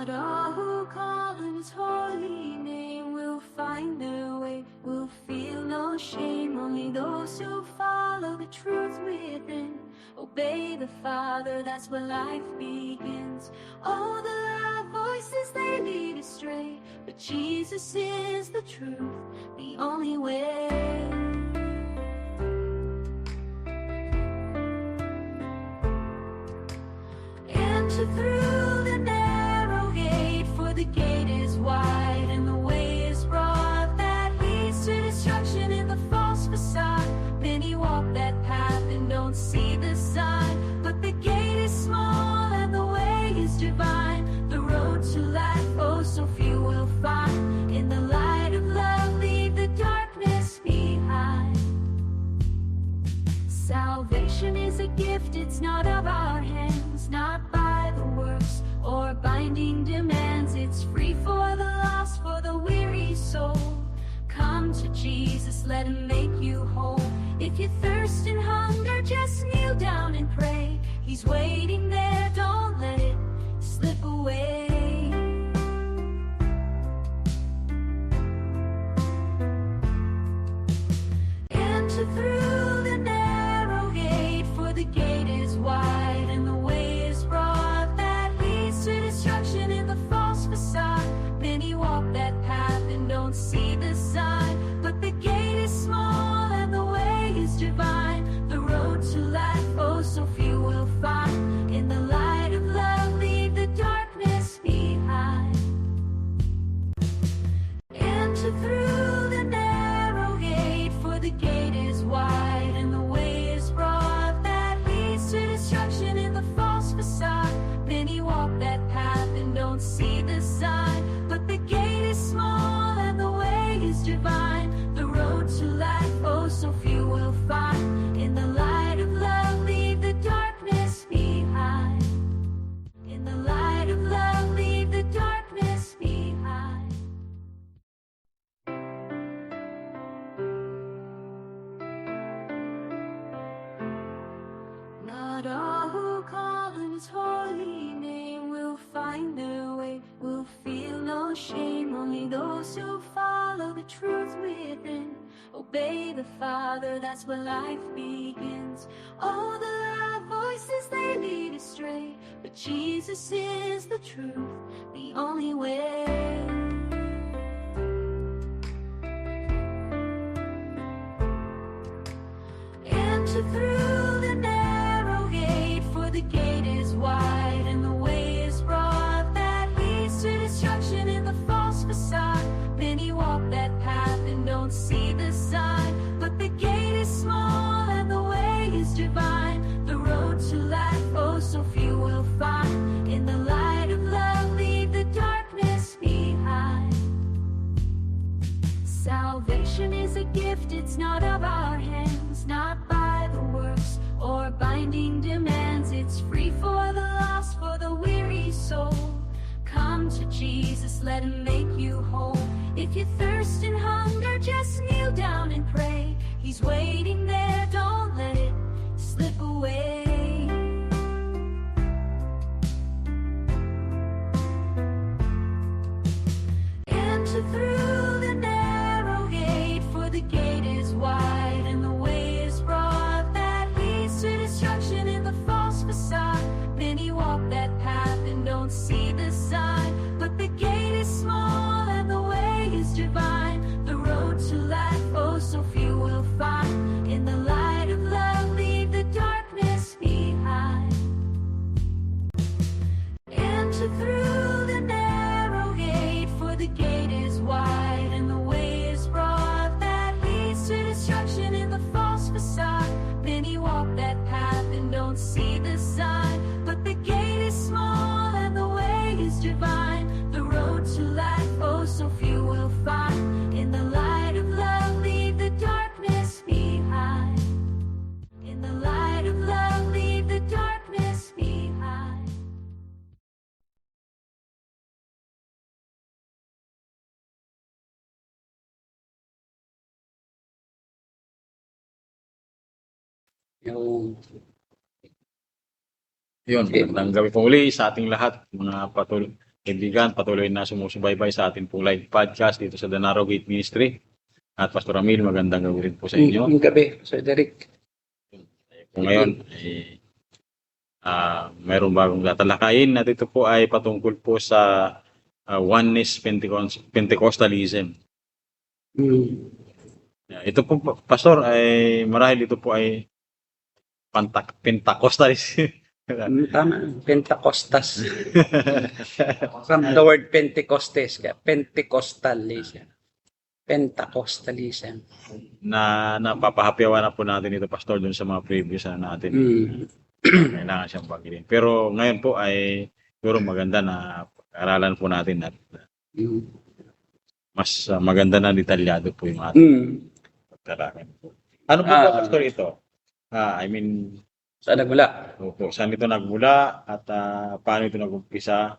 Not all who call his holy name will find their way, will feel no shame. Only those who follow the truth within, obey the Father, that's where life begins. All the loud voices, they lead astray, but Jesus is the truth, the only way. Enter through the narrow gate, for the gate is wide and the way is broad that leads to destruction in the false facade. Many walk that path and don't see the sign, but the gate is small and the way is divine. The road to life, oh, so few will find. In the light of love, leave the darkness behind. Salvation is a gift, it's not of our hands, not by the works or binding demands. It's free for the lost, for the weary soul. Come to Jesus, let him make you whole. If you thirst and hunger, just kneel down and pray. He's waiting there, don't let it slip away. Enter through the narrow gate, for the gate is wide and the way is broad that leads to destruction in the false facade. Many walk that path and don't see the sign, but the gate is small and the way is divine. The road to life, oh, so few will find. In the light of love, leave the darkness behind. Enter through the narrow gate, for the gate is wide and the way is broad that leads to destruction in the false facade. Many walk that path and don't see the sign, but the gate is small and the way is divine. The road to life, oh, so few will find. In the light of love, leave the darkness behind. In the light of love, leave the darkness behind. Not all who call his holy name will find their way, will feel no shame. Only those who follow the truth within, obey the Father, that's where life begins. All the loud voices, they lead astray, but Jesus is the truth, the only way. Enter through the narrow gate, for the gate is wide and the way is broad that leads to destruction in the false facade. Many walk that path and don't see the sign, but the gate is small and the way is divine. The road to life, oh, so few will find. In the light of love, leave the darkness behind. Salvation is a gift, it's not of our hands, not by the works or binding demands. It's free for the lost, for the weary soul. Come to Jesus, let him make you whole. If you thirst and hunger, just kneel down and pray. He's waiting there, don't let it slip away. Enter through the narrow gate, for the gate is wide and the way is broad that leads to destruction in the false facade. Many walk that path and don't see the sign, but the gate is small and the way is divine. The road to life, oh, so few will find. In the light of love, leave the darkness behind. Enter through the narrow gate, for the gate is wide and the way is broad that leads to destruction in the false facade. Many walk that path and don't see the sign, but the gate is small and the way is divine. The road to life, oh, so few will find. In the light of love, leave the darkness behind. In the light of love, leave the darkness behind. Yung Yun, magandang gabi po uli sa ating lahat, mga kaibigan, patuloy na sumusubaybay sa ating pong live podcast dito sa The Narrow Gate Ministry. At Pastor Ramil, magandang gabi rin po sa inyo. Yung gabi, Sir Derek. Kung ngayon, mayroong bagong tatalakayin at ito po ay patungkol po sa oneness Pentecostalism. Ito po, Pastor, ay marahil ito po ay Pentecostalism. Tama, Pentecostas. From the word Pentecostes, kaya Pentecostalism. Pentecostalism. na napapahapyawan na po natin ito, Pastor, dun sa mga previous na natin. Kailangan siyang pagilin. Pero ngayon po ay siguro maganda na aralan po natin at mas maganda na detalyado po yung ating pagtarakan. Ano po ba, Pastor, ito? I mean, Saan nagmula? opo, saan ito nagmula at paano ito nag-umpisa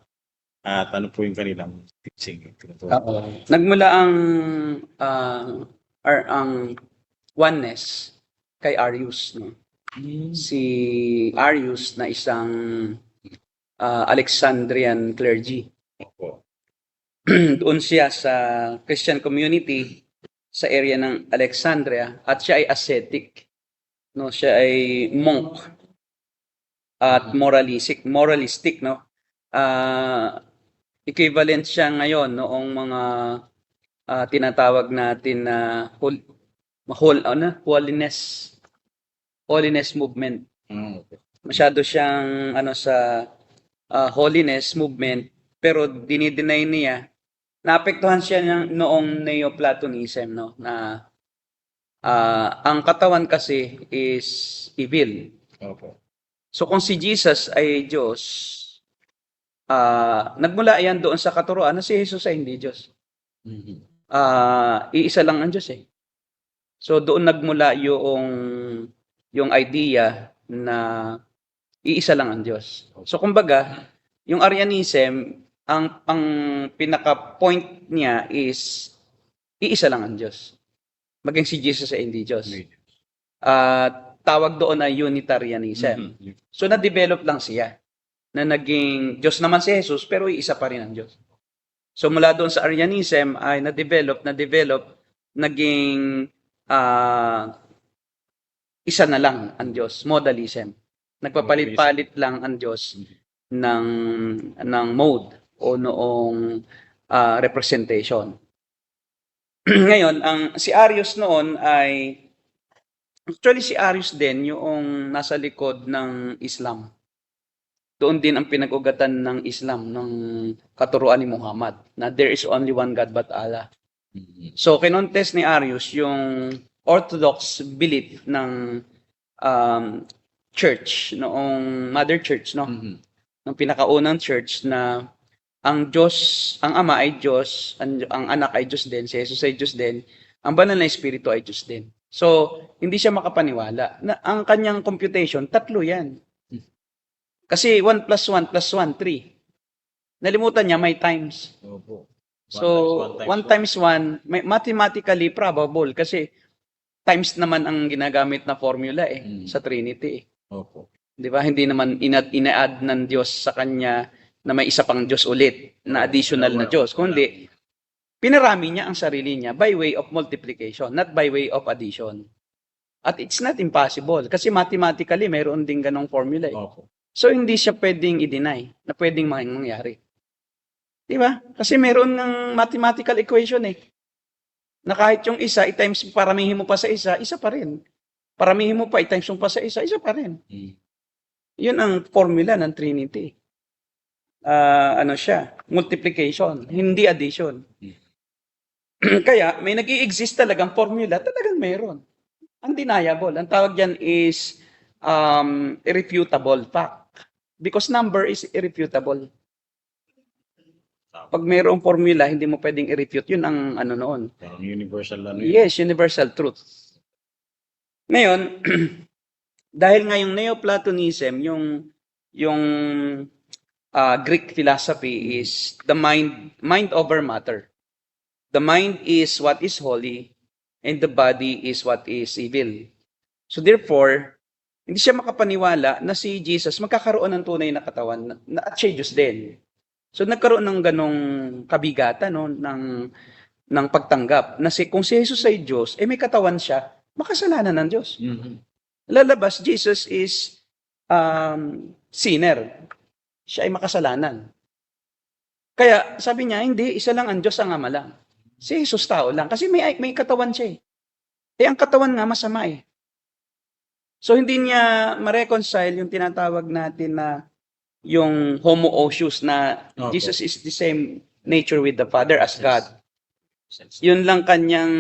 at ano po yung kanilang teaching? Nagmula ang oneness kay Arius, no? Si Arius na isang Alexandrian clergy. Opo. Doon siya sa Christian community sa area ng Alexandria at siya ay ascetic. No, siya ay monk at moralistic, no? Equivalent siya ngayon noong mga tinatawag natin na holiness movement. Masyado siyang sa holiness movement, pero dinideny niya. Naapektuhan siya noong Neoplatonism, no? Na ang katawan kasi is evil. Opo. So kung si Jesus ay Diyos, nagmula yan doon sa katuruan na si Jesus ay hindi Diyos. Iisa lang ang Diyos eh. So doon nagmula yung idea na iisa lang ang Diyos. So kumbaga, yung Arianism, ang pinaka-point niya is iisa lang ang Diyos. Maging si Jesus ay hindi Diyos. Tawag doon ay Unitarianism. So na-develop lang siya na naging Diyos naman si Jesus pero iisa pa rin ang Diyos. So mula doon sa Arianism ay na-develop, naging isa na lang ang Diyos, modalism. Nagpapalit-palit lang ang Diyos ng mode o noong representation. Ngayon, si Arius noon ay actually si Arius din yung nasa likod ng Islam. Doon din ang pinag-ugatan ng Islam, ng katuruan ni Muhammad, na there is only one God but Allah. So, kinontest ni Arius yung orthodox belief ng church, noong Mother Church, no? Ng pinakaunang church na ang Diyos, ang Ama ay Diyos, ang Anak ay Diyos din, si Jesus ay Diyos din, ang Banal na Espiritu ay Diyos din. So, hindi siya makapaniwala na ang kanyang computation, 3 yan. Kasi 1 + 1 + 1, 3. Nalimutan niya, may times. Opo. So, 1 times 1, mathematically probable kasi times naman ang ginagamit na formula sa Trinity. Opo. Di ba? Hindi naman ina-add ng Diyos sa kanya na may isa pang Diyos ulit na additional na Diyos. Kundi, pinarami niya ang sarili niya by way of multiplication, not by way of addition. At it's not impossible kasi mathematically mayroon din ganong formula. Opo. So, hindi siya pwedeng i-deny na pwedeng mangyari. Di ba? Kasi meron ng mathematical equation na kahit yung isa, i-times, paramihin mo pa sa isa, isa pa rin. Paramihin mo pa, i-times mo pa sa isa, isa pa rin. Yun ang formula ng Trinity. Siya? Multiplication, hindi addition. Kaya, may nag-i-exist talagang formula, talagang meron. Undeniable. Ang tawag yan is irrefutable fact. Because number is irrefutable. Pag mayroong formula, hindi mo pwedeng i-refute. Yun ang noon. Parang universal Yes, universal truth. Ngayon, dahil nga yung Neoplatonism, yung Greek philosophy is the mind over matter. The mind is what is holy and the body is what is evil. So therefore, hindi siya makapaniwala na si Jesus magkakaroon ng tunay na katawan at siya Diyos din. So nagkaroon ng ganong kabigatan, no, ng pagtanggap na kung si Jesus ay Diyos, may katawan siya, makasalanan ng Diyos. Lalabas, Jesus is sinner. Siya ay makasalanan. Kaya sabi niya, hindi, isa lang ang Diyos, ang Ama lang. Si Jesus tao lang. Kasi may katawan siya eh. Ang katawan nga masama eh. So hindi niya ma-reconcile yung tinatawag natin na yung homoousios na Jesus is the same nature with the Father as God. Yun lang kanyang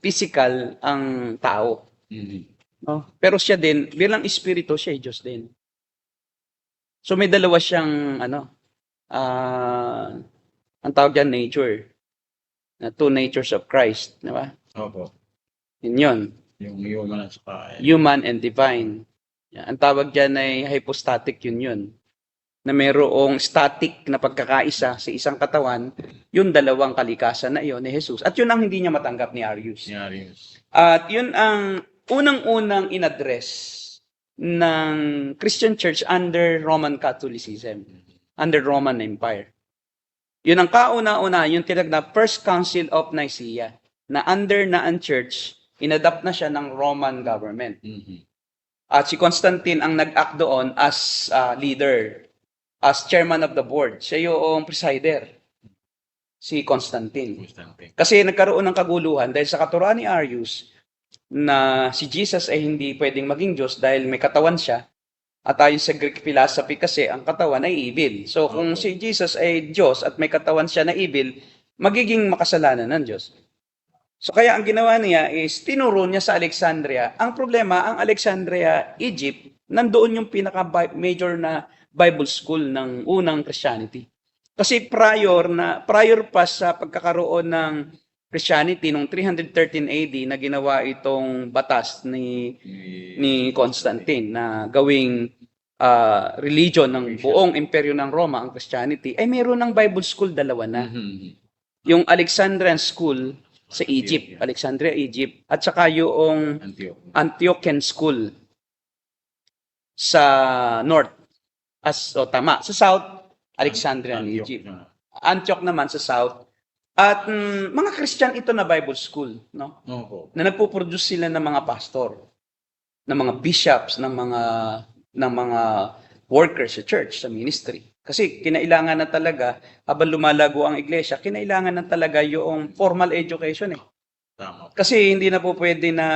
physical ang tao. No? Pero siya din, bilang espiritu, siya ay Diyos din. So may dalawa siyang, ang tawag dyan, nature. Na two natures of Christ. Di ba? Opo. Yun. Yung human at saka... Human and divine. Ang tawag dyan ay hypostatic union. Na mayroong static na pagkakaisa sa isang katawan, yung dalawang kalikasan na iyon ni Jesus. At yun ang hindi niya matanggap ni Arius. At yun ang unang-unang inaddress ng Christian Church under Roman Catholicism, under Roman Empire. Yun ang kauna-una, yung tinatawag na First Council of Nicaea, na under na ang church, inadapt na siya ng Roman government. At si Constantine ang nag-act doon as leader, as chairman of the board. Siya yung presider, si Constantine. Kasi nagkaroon ng kaguluhan dahil sa katuruan ni Arius na si Jesus ay hindi pwedeng maging Diyos dahil may katawan siya. At ayon sa Greek philosophy kasi, ang katawan ay evil. So kung si Jesus ay Diyos at may katawan siya na evil, magiging makasalanan ng Diyos. So kaya ang ginawa niya is tinuro niya sa Alexandria. Ang problema, ang Alexandria, Egypt, nandoon yung pinaka-major na Bible school ng unang Christianity. Kasi prior pa sa pagkakaroon ng Christianity noong 313 AD na ginawa itong batas ni Constantine na gawing religion ng buong imperyo ng Roma, ang Christianity, ay mayroon ng Bible school dalawa na. Yung Alexandrian School sa Egypt, Alexandria, Egypt, at saka yung Antiochian School sa North. Sa South, Alexandrian, Egypt. Antioch naman sa South. At mga Christian ito na Bible school, no? Na nagpo-produce sila ng mga pastor, ng mga bishops, ng mga workers sa church, sa ministry. Kasi kinailangan na talaga, habang lumalago ang iglesia, kinailangan na talaga yung formal education eh. Kasi hindi na po pwede na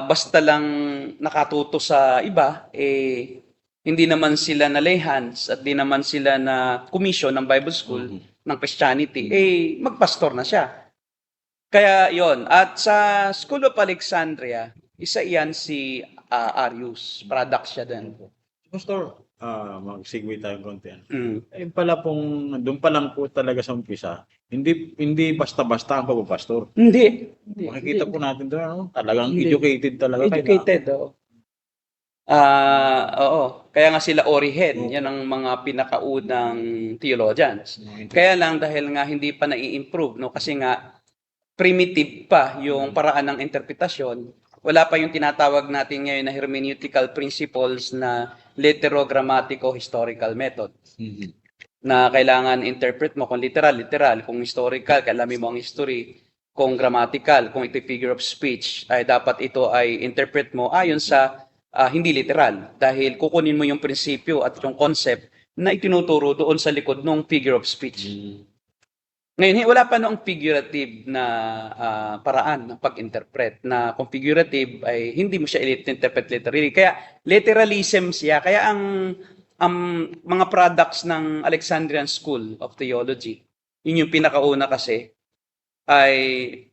basta lang nakatuto sa iba, hindi naman sila na lay hands at di naman sila na commission ng Bible school ng Christianity, magpastor na siya. Kaya yon. At sa School of Alexandria, isa iyan si Arius. Product siya din. Pastor, mag-segue tayo konti. Pala pong, doon pa lang po talaga sa umpisa, hindi basta-basta ang pagpapastor. Hindi. Makikita po natin doon, talagang educated talaga. Educated, oo. Kaya nga sila Origen, yan ang mga pinakaunang theologians. Kaya lang dahil nga hindi pa nai-improve, no? Kasi nga primitive pa yung paraan ng interpretasyon, wala pa yung tinatawag natin ngayon na hermeneutical principles na litero-grammatico-historical method. Na kailangan interpret mo kung literal, kung historical, kailangan mo ang history, kung grammatical, kung ito figure of speech, ay dapat ito ay interpret mo ayon sa hindi literal dahil kukunin mo yung prinsipyo at yung concept na itinuturo doon sa likod ng figure of speech. Ngayon, wala pa noong figurative na paraan ng pag-interpret na kung figurative ay hindi mo siya i-interpret literally. Kaya literalism siya. Kaya ang mga products ng Alexandrian School of Theology, yun yung pinakauna kasi, ay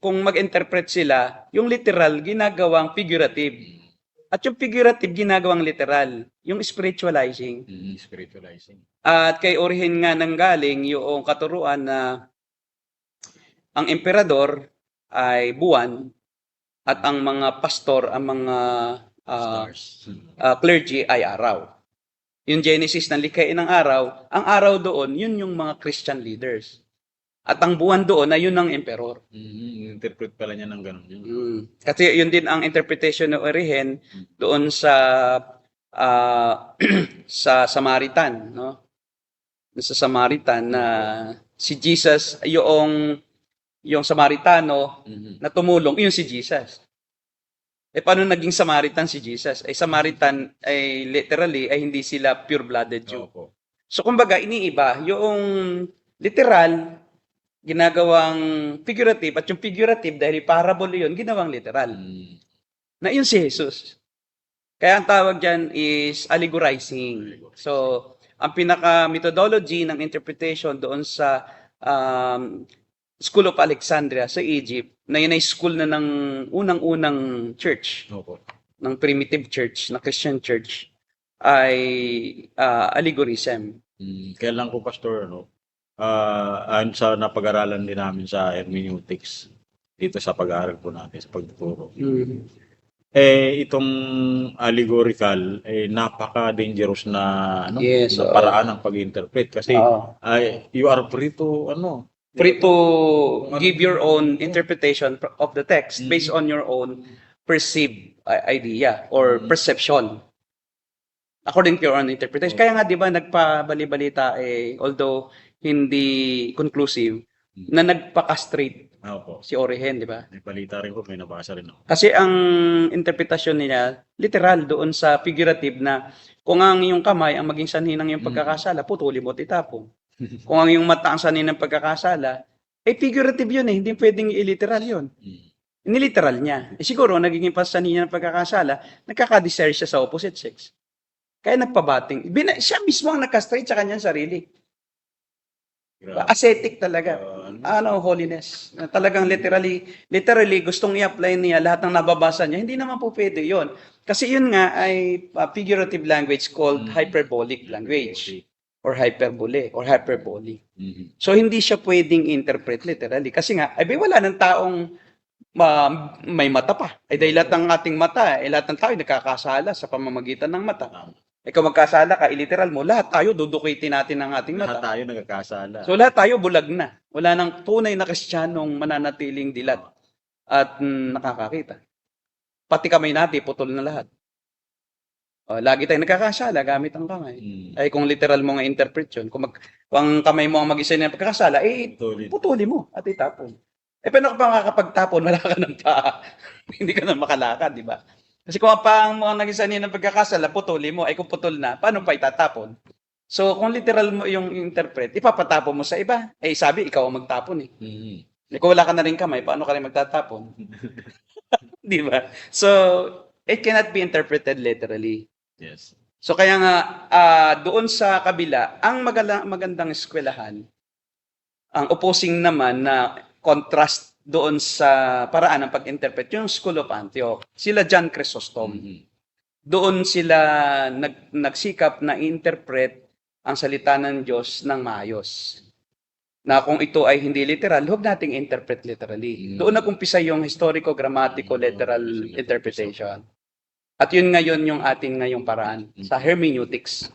kung mag-interpret sila, yung literal ginagawang figurative. At yung figurative, ginagawang literal. Yung spiritualizing. At kay Origen nga nanggaling yung katuruan na ang emperador ay buwan at ang mga pastor, ang mga clergy ay araw. Yung Genesis ng likhain ng araw, ang araw doon, yun yung mga Christian leaders. At ang buwan doon ay yun ang emperor. Interpret pala niya ng ganun. Kasi yun din ang interpretation ng Origen doon sa sa Samaritan, no? Sa Samaritan na si Jesus, yung Samaritano na tumulong, yun si Jesus. Paano naging Samaritan si Jesus? Samaritan ay literally ay hindi sila pure-blooded Jew. Opo. So kumbaga iniiba yung literal ginagawang figurative at yung figurative dahil parable yun ginawang literal. Na yun si Jesus. Kaya ang tawag diyan is allegorizing. So ang pinaka methodology ng interpretation doon sa School of Alexandria sa Egypt, na yun ay school na ng unang-unang church, Opo. ng primitive church, na Christian church, ay allegorism. Kaya lang po, Pastor, ayon sa napag-aralan din namin sa hermeneutics, dito sa pag-aaral po natin, sa pagtuturo. Itong allegorical, napaka-dangerous na, Yes, na paraan ng pag-interpret. Kasi you are free to, free to give your own interpretation of the text based on your own perceived idea or perception according to your own interpretation. Kaya nga 'di ba nagpabali-balita although hindi conclusive na nagpa-castrate si Origen, 'di ba? May balita rin ko, may nabasa rin ako. Kasi ang interpretasyon niya literal doon sa figurative na kung ang iyong kamay ang maging sanhi ng iyong pagkakasala, putulin mo at itapon. Kung ang iyong mata ang sanhi ng pagkakasala, figurative yun hindi pwedeng i-literal yun. Niliteral niya. Siguro, nagiging pasanhi niya ng pagkakasala, nagkaka-desire siya sa opposite sex. Kaya nagpabating. Siya mismo ang nakastrate sa kanyang sarili. Ascetic talaga. Holiness. Talagang literally gustong i-apply niya lahat ng nababasa niya. Hindi naman po pwede yun. Kasi yun nga ay figurative language called hyperbolic language. Or hyperbole, or hyperbole. So, hindi siya pwedeng interpret literally. Kasi nga, wala ng taong may mata pa. Dahil lahat ng ating mata, lahat ng tao ay nakakasala sa pamamagitan ng mata. Kung magkasala ka, literal mo, lahat tayo dudukitin natin ng ating mata. Lahat tayo nagkakasala. So, lahat tayo bulag na. Wala nang tunay na Kristiyanong mananatiling dilat at nakakakita. Pati kamay natin, putol na lahat. Lagi tayong nagkakasala gamit ang kamay. Kung literal mo nga interpret yun, kung ang kamay mo ang mag-isa ng pagkakasala, putuli mo at itapon. Paano ka pa makakapagtapon? Wala ka ng paa. Hindi ka na makalakad, di ba? Kasi kung ang mga nag-isa ng pagkakasala, putuli mo, kung putol na, paano pa itatapon? So, kung literal mo yung interpret, ipapatapon mo sa iba. Sabi, ikaw ang magtapon Kung wala ka na rin kamay, paano ka rin magtatapon? Di ba? So, it cannot be interpreted literally. Yes. So kaya nga doon sa kabila, ang magandang eskwelahan, ang opposing naman na contrast doon sa paraan ng pag-interpret, yung School of Antioch, sila John Chrysostom. Doon sila nagsikap na interpret ang salita ng Diyos ng maayos. Na kung ito ay hindi literal, huwag nating interpret literally. Doon nag-umpisa yung historico-grammatico-literal interpretation. At yun ngayon yung ating ngayong paraan sa hermeneutics.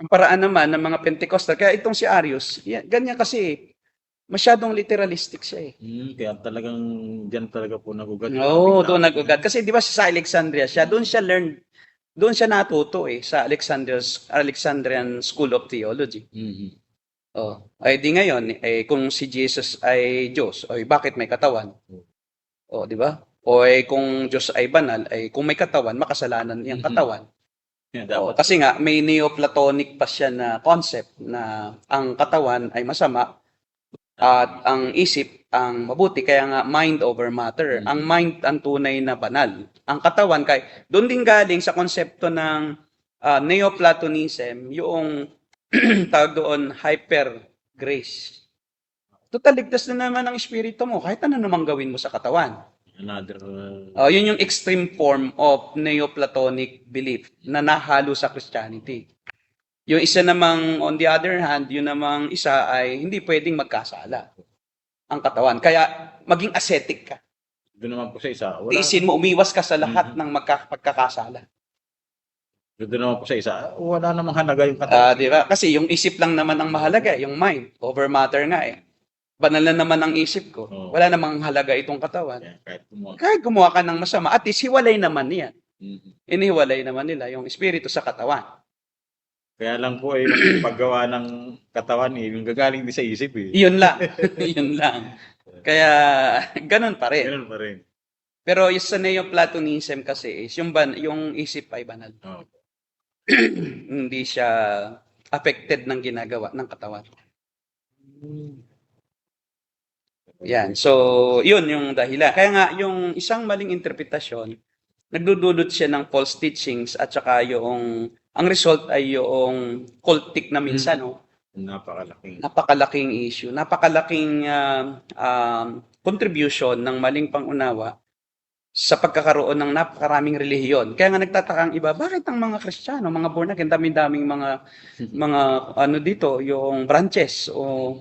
Ang paraan naman ng mga Pentecostal, kaya itong si Arius, ganyan kasi, masyadong literalistic siya Kaya talagang diyan talaga po nagugat. Doon nagugat. Kasi di ba sa Alexandria siya, doon siya natuto sa Alexandrian School of Theology. Di ngayon, kung si Jesus ay Diyos, bakit may katawan? Di ba? Kung Diyos ay banal, kung may katawan, makasalanan niyang katawan. Kasi nga, may Neoplatonic pa siya na concept na ang katawan ay masama at ang isip ang mabuti. Kaya nga, mind over matter. Ang mind ang tunay na banal. Ang katawan, doon din galing sa konsepto ng Neoplatonism, yung tawag doon, hyper grace. Total, ligtas na naman ang espiritu mo. Kahit ano namang gawin mo sa katawan. Yun yung extreme form of Neoplatonic belief na nahalo sa Christianity. Yung isa namang, on the other hand, yun namang isa ay hindi pwedeng magkasala ang katawan. Kaya maging ascetic ka. Doon naman po sa isa. Tiisin mo, umiwas ka sa lahat ng pagkakasala. Doon naman po sa isa, wala namang halaga yung katawan. Di ba? Kasi yung isip lang naman ang mahalaga, yung mind. Over matter nga Banal na naman ang isip ko. Wala namang halaga itong katawan. Kahit gumawa ka ng masama, at least hiwalay naman yan. Inihiwalay naman nila yung espiritu sa katawan. Kaya lang po yung paggawa ng katawan yung gagaling din sa isip Yun lang. Yun lang. Kaya ganun pa rin. Ganun pa rin. Pero yung sa Neoplatonism kasi is yung isip ay banal. Oh. Hindi siya affected ng ginagawa ng katawan. Yan. So, yun yung dahilan. Kaya nga, yung isang maling interpretasyon, nagdudulot siya ng false teachings at saka ang result ay yung cultic na minsan, no? Napakalaking issue. Napakalaking contribution ng maling pangunawa sa pagkakaroon ng napakaraming relihiyon. Kaya nga nagtataka ang iba, bakit ang mga Kristiyano, mga born again, dami-daming mga ano dito, yung branches o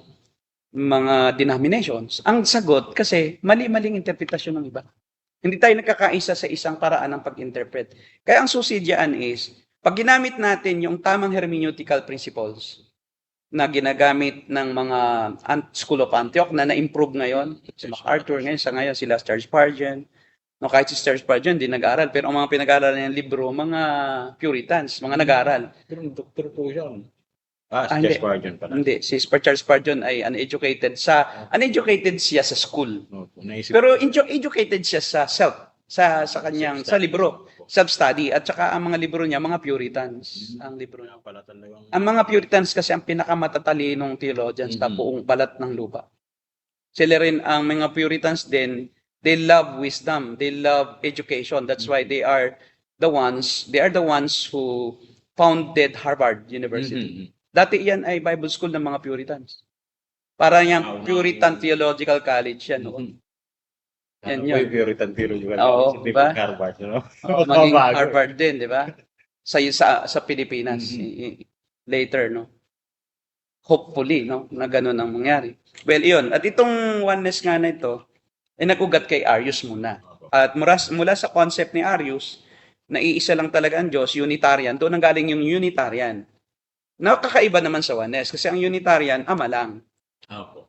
mga denominations. Ang sagot, kasi mali-maling interpretasyon ng iba. Hindi tayo nagkakaisa sa isang paraan ng pag-interpret. Kaya ang susi diyan is, pag ginamit natin yung tamang hermeneutical principles na ginagamit ng mga School of Antioch na na-improve ngayon, si MacArthur ngayon, sa ngayon sila Charles Spurgeon, no, kahit si Charles Spurgeon, hindi nag-aaral, pero ang mga pinag-aaralan ng libro, mga Puritans, mga nag-aaral. Pero doktor po siya. Si Spurgeon pala. Hindi, si Charles Spurgeon ay uneducated siya sa school. Pero educated siya sa kanyang sa libro, self-study, at saka ang mga libro niya, mga Puritans, ang libro niya. Ang mga Puritans kasi ang pinakamatalinong theologians sa buong balat ng lupa. Sila rin ang mga Puritans din, they love wisdom, they love education. That's why they are the ones who founded Harvard University. Dati yan ay Bible school ng mga Puritans. Para yung Puritan Theological College yan noon. Yan yun. Puritan Theological Oo, College. diba? Harvard, no? Maging Harvard din, di ba? Sa Pilipinas. Later, no? Hopefully, no? Na gano'n ang mangyari. Well, yun. At itong oneness nga na ito, ay nagugat kay Arius muna. At mula sa concept ni Arius, na iisa lang talaga ang Diyos, Unitarian, doon ang galing yung Unitarian. Nakakaiba naman sa oneness kasi ang Unitarian, ama lang.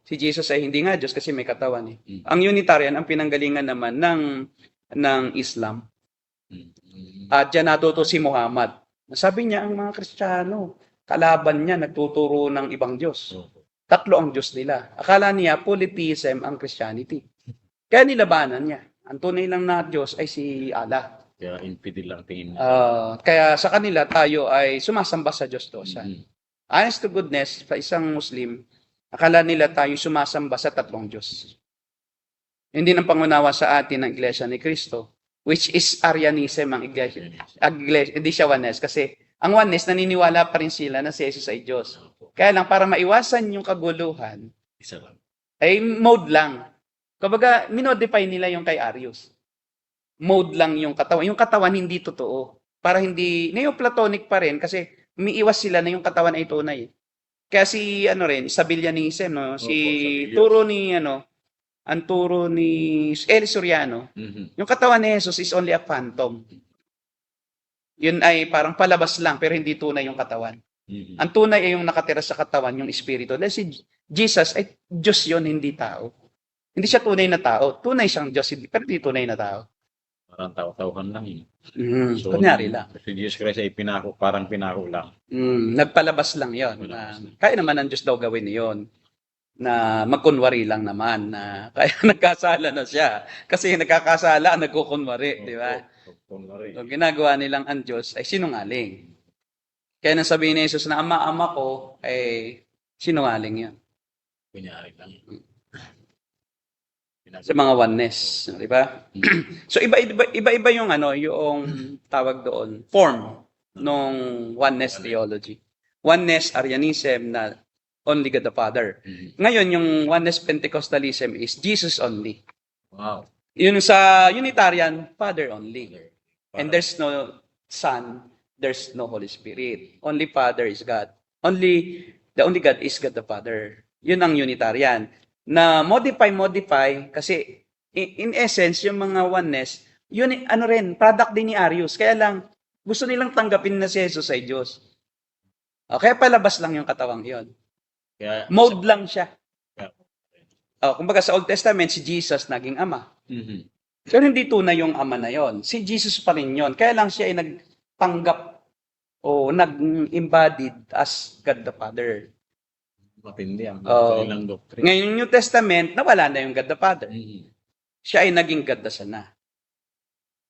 Si Jesus ay hindi nga Diyos kasi may katawan. Ang Unitarian, ang pinanggalingan naman ng Islam. At dyan natuto si Muhammad. Sabi niya, ang mga Kristiyano, kalaban niya, nagtuturo ng ibang Diyos. Tatlo ang Diyos nila. Akala niya, polytheism ang Christianity. Kaya nilabanan niya. Ang tunay lang na Diyos ay si Allah. Kaya infidel lang tingin. Kaya sa kanila tayo ay sumasamba sa Diyos Dosan. Honest to goodness, sa isang Muslim, akala nila tayo sumasamba sa tatlong Diyos. Hindi nang pangunawa sa atin ng Iglesia ni Cristo, which is Arianism ang Iglesia. Hindi siya oneness kasi ang oneness naniniwala pa rin sila na si Jesus ay Diyos. Kaya lang para maiwasan yung kaguluhan, Isa lang. ay mode lang. Kumbaga, minodify nila yung kay Arius. Mode lang yung katawan. Yung katawan hindi totoo. Para hindi, Neoplatonic pa rin kasi umiiwas sila na yung katawan ay tunay. Kaya si, Sabellianism, no? Ang turo ni El Soriano, yung katawan ni Jesus is only a phantom. Yun ay parang palabas lang, pero hindi tunay yung katawan. Ang tunay ay yung nakatira sa katawan, yung espiritu. Dahil si Jesus ay Diyos yun, hindi tao. Hindi siya tunay na tao. Tunay siyang Diyos, pero hindi tunay na tao. Parang tao-tauhan lang yun. So, kunyari lang. Si Jesus Christ ay parang pinako lang. Nagpalabas lang yon. Kaya naman ang Diyos daw gawin yon. Na magkunwari lang naman. Kaya nagkasala na siya. Kasi nagkakasala, nagkukunwari. Di ba? So, ginagawa nilang ang Diyos ay sinungaling. Kaya nang sabihin ni Jesus na ama-ama ko, ay sinungaling yan. Kunyari lang. Sa mga oneness, di ba? So iba-iba yung yung tawag doon, form ng oneness theology. Oneness Arianism na only God the Father. Ngayon yung oneness Pentecostalism is Jesus only. Wow. Yun sa Unitarian, Father only. And there's no Son, there's no Holy Spirit. Only Father is God. The only God is God the Father. Yun ang Unitarian. Na modify kasi in essence yung mga oneness yun product din ni Arius, kaya lang gusto nilang tanggapin na si Jesus ay Diyos. Kaya palabas lang yung katawang yon. Mode lang siya. Kumbaga sa Old Testament si Jesus naging ama. Pero hindi tunay yung ama na yon. Si Jesus pa rin yon. Kaya lang siya ay nagpanggap o nag-embodied as God the Father. Matindi ang Oo. kanilang doctrine. Ngayon, yung New Testament, nawala na yung God the Father. Mhm. Siya ay naging God the Son na.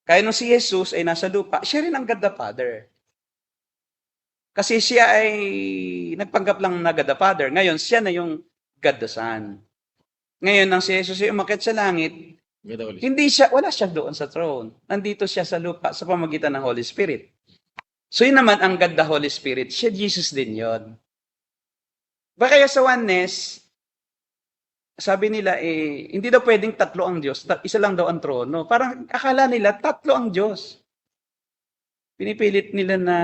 Kaya nung si Jesus ay nasa lupa, siya rin ang God the Father. Kasi siya ay nagpanggap lang na God the Father. Ngayon, siya na yung God the Son. Ngayon, nang si Jesus ay umakyat sa langit, Ganda ulit. wala siya doon sa throne. Nandito siya sa lupa sa pamagitan ng Holy Spirit. So yun naman ang God the Holy Spirit. Siya Jesus din yon. Kaya sa oneness, sabi nila hindi daw pwedeng tatlo ang Diyos, isa lang daw ang trono. Parang akala nila tatlo ang Diyos. Pinipilit nila na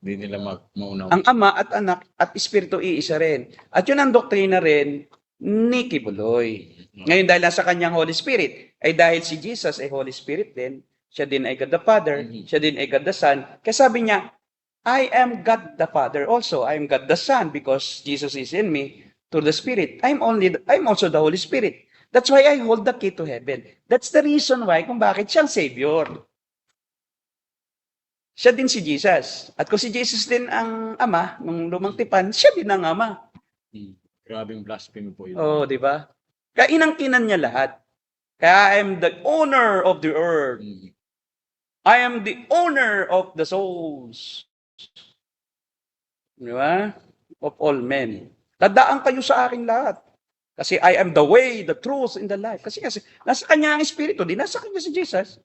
Hindi nila maunaw. ang Ama at Anak at Espiritu iisa rin. At yun ang doktrina rin ni Kibuloy. Ngayon dahil nasa kanyang Holy Spirit, ay dahil si Jesus ay Holy Spirit din, siya din ay God the Father, siya din ay God the Son. Kaya sabi niya, I am God the Father also. I am God the Son because Jesus is in me through the Spirit. I'm also the Holy Spirit. That's why I hold the key to heaven. That's the reason why kung bakit siyang Savior. Siya din si Jesus. At kung si Jesus din ang Ama, nung lumang tipan, siya din ang Ama. Grabing blasphemy po yun. Oh, di ba? Kaya inangkinan niya lahat. Kaya I am the owner of the earth. Mhm. I am the owner of the souls. Di ba? Of all men. Tadaan kayo sa akin lahat. Kasi I am the way, the truth, and the life. Kasi nasa kanya ang Espiritu, di nasa kanya si Jesus.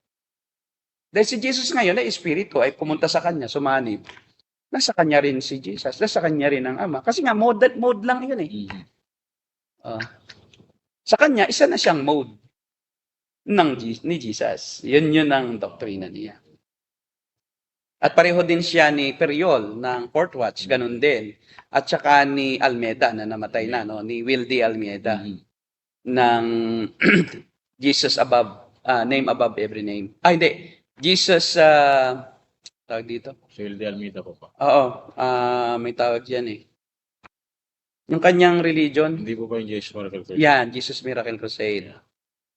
Dahil si Jesus ngayon ay Espiritu, ay pumunta sa kanya, sumanib. Nasa kanya rin si Jesus. Nasa kanya rin ang Ama. Kasi nga, mode lang yun eh. Mhm. Sa kanya, isa na siyang mode ni Jesus. Yun ang doktrina niya. At pareho din siya ni Periol ng Fourth Watch, ganun din. At saka ni Almeida na namatay na, no? Ni Will D. Almeida Mhm. ng Jesus above, name above every name. Hindi. Jesus, tawag dito. Si Will de Almeida po pa. Oo, may tawag yan eh. Yung kanyang religion, Hindi po ba yung Jesus Miracle Church? yan, Jesus Miracle Crusade.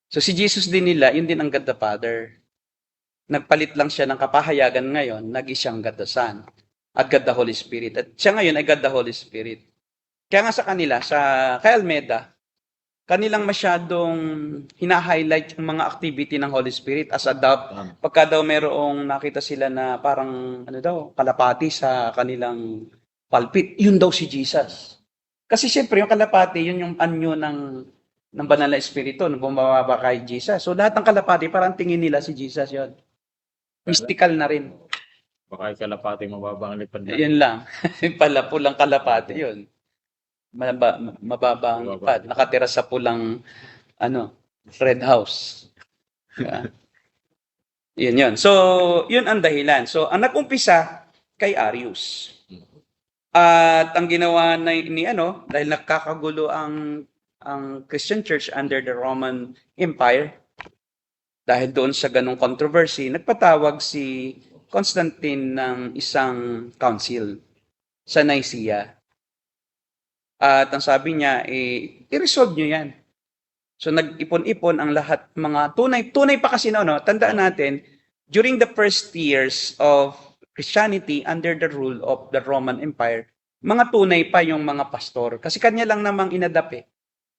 So si Jesus din nila, yun din ang God the Father. Nagpalit lang siya ng kapahayagan ngayon, naging siyang God the Son at God the Holy Spirit. At siya ngayon ay God the Holy Spirit. Kaya nga sa kanila, kay Almeida, kanilang masyadong hina-highlight yung mga activity ng Holy Spirit as a dove. Pagka daw merong nakita sila na parang kalapati sa kanilang pulpit, yun daw si Jesus. Kasi siyempre yung kalapati, yun yung anyo ng banal na espiritu na bumababa kay Jesus. So lahat ng kalapati, parang tingin nila si Jesus yun. Mystical na rin. Baka yung kalapati mababang lipad na. Yun lang. Pala pulang kalapati yun. Mababang pad. Nakatira sa pulang red house. Yun. So, yun ang dahilan. So, ang nag-umpisa kay Arius. At ang ginawa dahil nakakagulo ang Christian Church under the Roman Empire, dahil doon sa ganong controversy, nagpatawag si Constantine ng isang council sa Nicaea. At ang sabi niya, i-resolve nyo yan. So nag-ipon-ipon ang lahat, mga tunay pa kasi tandaan natin, during the first years of Christianity under the rule of the Roman Empire, mga tunay pa yung mga pastor. Kasi kanya lang namang inadapt eh.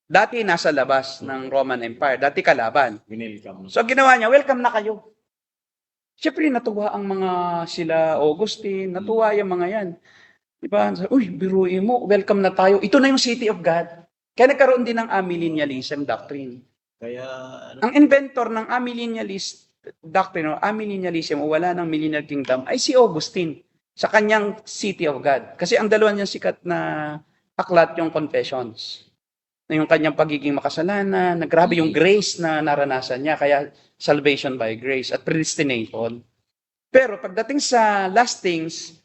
Dati nasa labas ng Roman Empire, dati kalaban. Winelcome. So ginawa niya, welcome na kayo. Siyempre natuwa ang mga sila Augustine, natuwa yung mga yan. Diba? Uy, biruin mo, welcome na tayo. Ito na yung city of God. Kaya nagkaroon din ng amillennialism doctrine. Kaya, Ang inventor ng amillennialist doctrine, o amillennialism, o wala ng millennial kingdom, ay si Augustine sa kanyang city of God. Kasi ang dalawa niyang sikat na aklat yung Confessions. Na yung kanyang pagiging makasalanan, na grabe yung grace na naranasan niya, kaya salvation by grace at predestination. Pero pagdating sa last things,